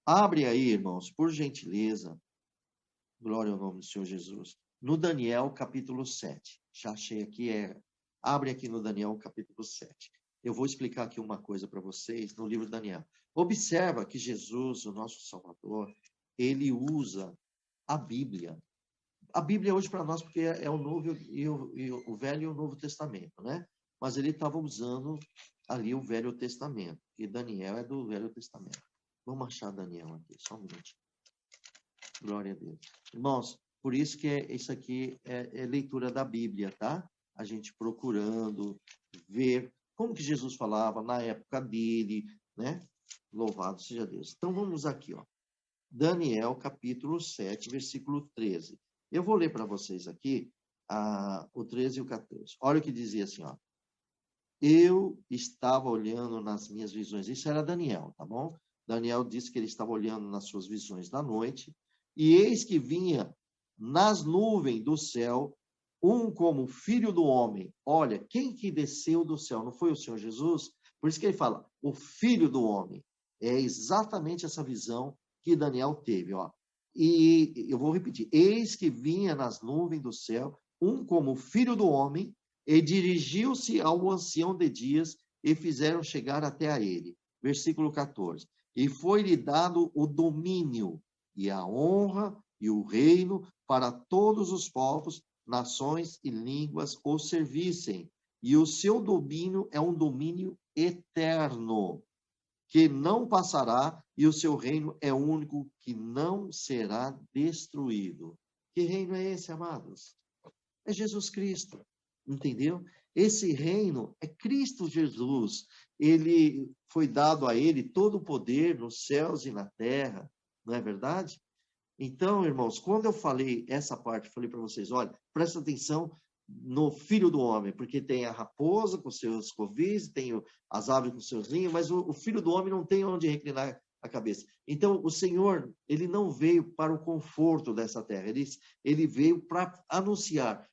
Speaker 1: Abre aí, irmãos, por gentileza, glória ao nome do Senhor Jesus, no Daniel capítulo 7. Já achei aqui, abre aqui no Daniel capítulo 7. Eu vou explicar aqui uma coisa para vocês no livro de Daniel. Observa que Jesus, o nosso Salvador, ele usa a Bíblia. A Bíblia hoje para nós, porque é o Novo e o Velho e o Novo Testamento, né? Mas ele estava usando ali o Velho Testamento, e Daniel é do Velho Testamento. Vamos achar Daniel aqui, só um minutinho. Glória a Deus. Irmãos, por isso que isso aqui é leitura da Bíblia, tá? A gente procurando ver como que Jesus falava na época dele, né? Louvado seja Deus. Então vamos aqui, ó. Daniel, capítulo 7, versículo 13. Eu vou ler para vocês aqui o 13 e o 14. Olha o que dizia assim, ó. Eu estava olhando nas minhas visões. Isso era Daniel, tá bom? Daniel disse que ele estava olhando nas suas visões da noite. E eis que vinha nas nuvens do céu um como filho do homem. Olha, quem que desceu do céu? Não foi o Senhor Jesus? Por isso que ele fala, o filho do homem. É exatamente essa visão que Daniel teve, ó. E eu vou repetir. Eis que vinha nas nuvens do céu um como filho do homem e dirigiu-se ao ancião de dias e fizeram chegar até a ele. Versículo 14. E foi-lhe dado o domínio e a honra e o reino para todos os povos, nações e línguas o servissem. E o seu domínio é um domínio eterno, que não passará, e o seu reino é único, que não será destruído. Que reino é esse, amados? É Jesus Cristo, entendeu? Esse reino é Cristo Jesus. Ele foi dado a ele todo o poder nos céus e na terra, não é verdade? Então, irmãos, quando eu falei essa parte, falei para vocês, olha, presta atenção no Filho do Homem, porque tem a raposa com seus covis, tem as aves com seus ninhos, mas o Filho do Homem não tem onde reclinar a cabeça. Então, o Senhor, ele não veio para o conforto dessa terra, ele veio para anunciar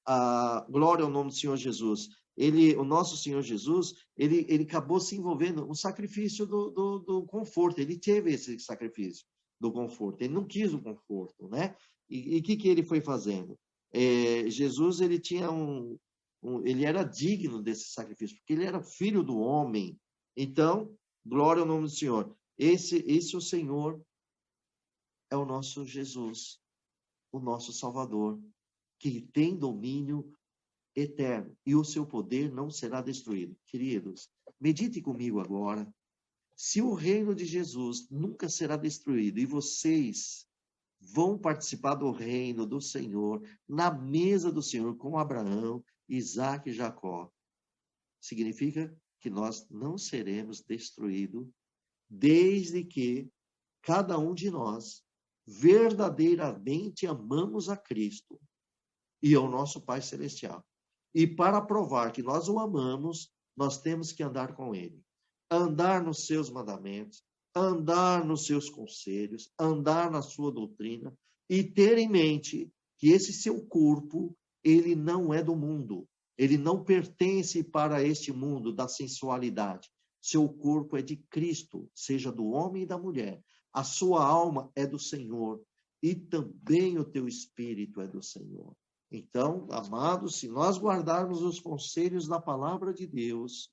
Speaker 1: a glória ao nome do Senhor Jesus. O nosso Senhor Jesus, ele acabou se envolvendo no sacrifício do conforto, ele teve esse sacrifício do conforto, ele não quis o conforto, né? E o que ele foi fazendo? Jesus, ele tinha ele era digno desse sacrifício, porque ele era filho do homem. Então, glória ao nome do Senhor. Esse o Senhor é o nosso Jesus, o nosso Salvador, que tem domínio eterno, e o seu poder não será destruído. Queridos, medite comigo agora. Se o reino de Jesus nunca será destruído, e vocês vão participar do reino do Senhor, na mesa do Senhor, com Abraão, Isaac e Jacó, significa que nós não seremos destruídos, desde que cada um de nós verdadeiramente amamos a Cristo e ao nosso Pai Celestial. E para provar que nós o amamos, nós temos que andar com Ele. Andar nos seus mandamentos, andar nos seus conselhos, andar na sua doutrina e ter em mente que esse seu corpo, ele não é do mundo. Ele não pertence para este mundo da sensualidade. Seu corpo é de Cristo, seja do homem e da mulher. A sua alma é do Senhor e também o teu espírito é do Senhor. Então, amados, se nós guardarmos os conselhos da palavra de Deus,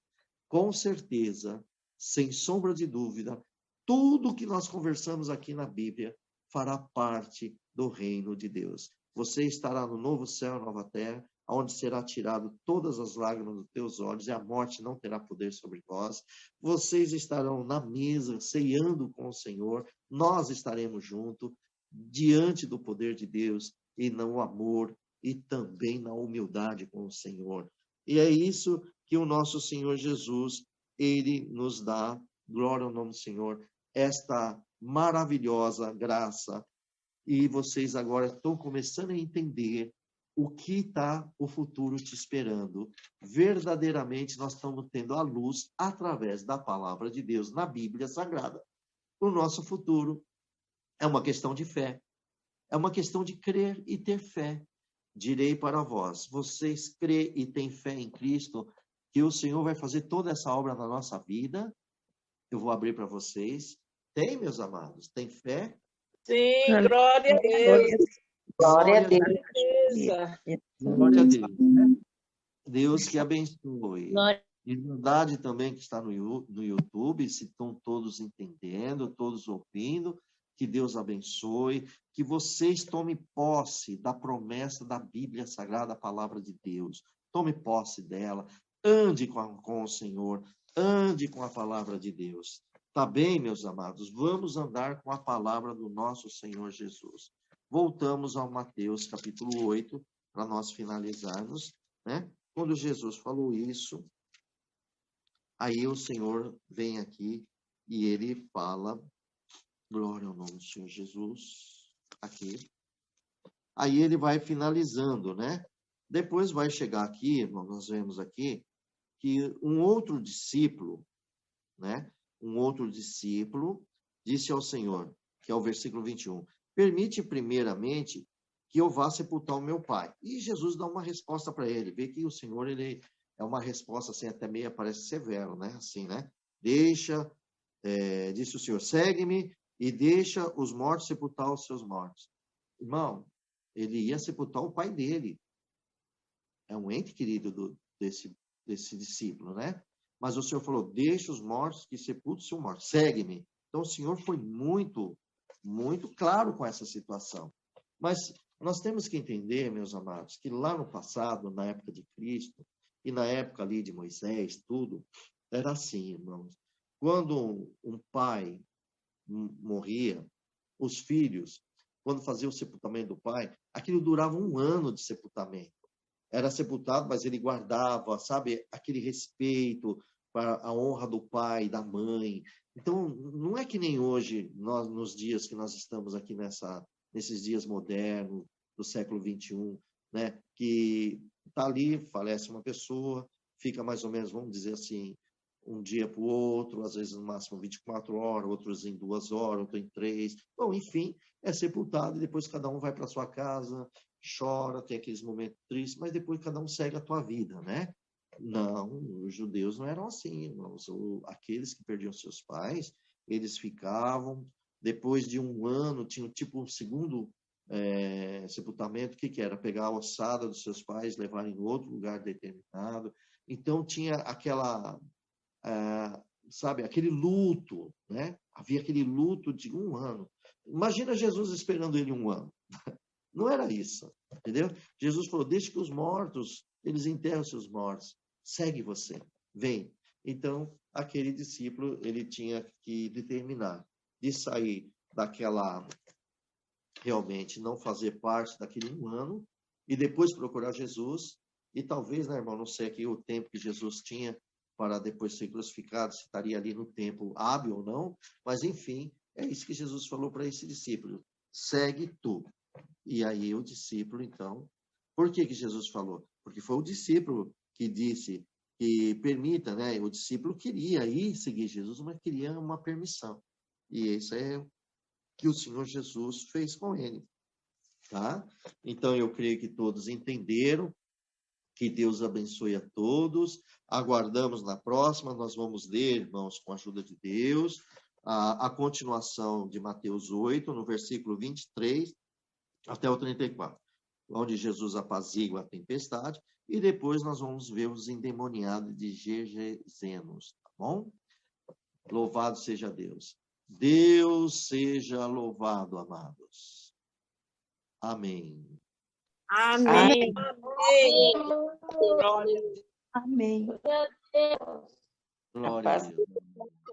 Speaker 1: com certeza, sem sombra de dúvida, tudo que nós conversamos aqui na Bíblia fará parte do reino de Deus. Você estará no novo céu e nova terra, onde será tirado todas as lágrimas dos teus olhos e a morte não terá poder sobre vós. Vocês estarão na mesa, ceando com o Senhor. Nós estaremos juntos, diante do poder de Deus e no amor e também na humildade com o Senhor. E é isso que o nosso Senhor Jesus, ele nos dá, glória ao nome do Senhor, esta maravilhosa graça. E vocês agora estão começando a entender o que está o futuro te esperando. Verdadeiramente, nós estamos tendo a luz através da palavra de Deus na Bíblia Sagrada. O nosso futuro é uma questão de fé. É uma questão de crer e ter fé. Direi para vós, vocês crê e têm fé em Cristo, que o Senhor vai fazer toda essa obra na nossa vida? Eu vou abrir para vocês. Tem, meus amados? Tem fé?
Speaker 3: Sim, glória a Deus.
Speaker 4: Glória a Deus.
Speaker 1: Glória a Deus. Deus que abençoe.
Speaker 4: Glória.
Speaker 1: E verdade também que está no YouTube, se estão todos entendendo, todos ouvindo, que Deus abençoe, que vocês tomem posse da promessa da Bíblia Sagrada, a palavra de Deus. Tome posse dela, ande com o Senhor, ande com a palavra de Deus. Tá bem, meus amados? Vamos andar com a palavra do nosso Senhor Jesus. Voltamos ao Mateus, capítulo 8, para nós finalizarmos, né? Quando Jesus falou isso, aí o Senhor vem aqui e ele fala, glória ao nome do Senhor Jesus, aqui. Aí ele vai finalizando, né? Depois vai chegar aqui, nós vemos aqui, que um outro discípulo, né? Um outro discípulo disse ao Senhor, que é o versículo 21, permite primeiramente que eu vá sepultar o meu pai. E Jesus dá uma resposta para ele. Vê que o Senhor, ele é uma resposta assim, até meio parece severo, né? Assim, né? Disse o Senhor, segue-me e deixa os mortos sepultar os seus mortos. Irmão, ele ia sepultar o pai dele. É um ente querido desse discípulo, né? Mas o Senhor falou, deixa os mortos que sepultem os seus mortos. Segue-me. Então o Senhor foi muito, muito claro com essa situação. Mas nós temos que entender, meus amados, que lá no passado, na época de Cristo, e na época ali de Moisés, tudo, era assim, irmãos. Quando um pai morria, os filhos, quando faziam o sepultamento do pai, aquilo durava 1 ano de sepultamento. Era sepultado, mas ele guardava, sabe, aquele respeito para a honra do pai, da mãe. Então, não é que nem hoje, nós, nos dias que nós estamos aqui nesses dias modernos, do século XXI, né? Que está ali, falece uma pessoa, fica mais ou menos, vamos dizer assim, um dia para o outro, às vezes no máximo 24 horas, outros em 2 horas, outros em 3. Bom, enfim, é sepultado e depois cada um vai para sua casa, chora, tem aqueles momentos tristes, mas depois cada um segue a tua vida, né? Não, os judeus não eram assim, irmãos. Aqueles que perdiam seus pais, eles ficavam, depois de 1 ano, tinham tipo um segundo sepultamento. O que era? Pegar a ossada dos seus pais, levar em outro lugar determinado. Então tinha aquela, sabe, aquele luto, né? Havia aquele luto de 1 ano. Imagina Jesus esperando ele 1 ano. Não era isso, entendeu? Jesus falou, deixe que os mortos, eles enterram seus mortos. Segue você, vem. Então, aquele discípulo, ele tinha que determinar de sair daquela, realmente, não fazer parte daquele 1 ano, e depois procurar Jesus, e talvez, né, irmão, não sei aqui o tempo que Jesus tinha para depois ser crucificado, se estaria ali no tempo hábil ou não, mas enfim, é isso que Jesus falou para esse discípulo, segue tu. E aí o discípulo, então, por que Jesus falou? Porque foi o discípulo que disse que permita, né? O discípulo queria ir seguir Jesus, mas queria uma permissão. E isso é o que o Senhor Jesus fez com ele, tá? Então, eu creio que todos entenderam. Que Deus abençoe a todos. Aguardamos na próxima. Nós vamos ler, irmãos, com a ajuda de Deus, a continuação de Mateus 8, no versículo 23 até o 34, onde Jesus apazigua a tempestade, e depois nós vamos ver os endemoniados de Gergesenos, tá bom? Louvado seja Deus. Deus seja louvado, amados. Amém.
Speaker 3: Amém.
Speaker 2: Amém.
Speaker 1: Glória a Deus.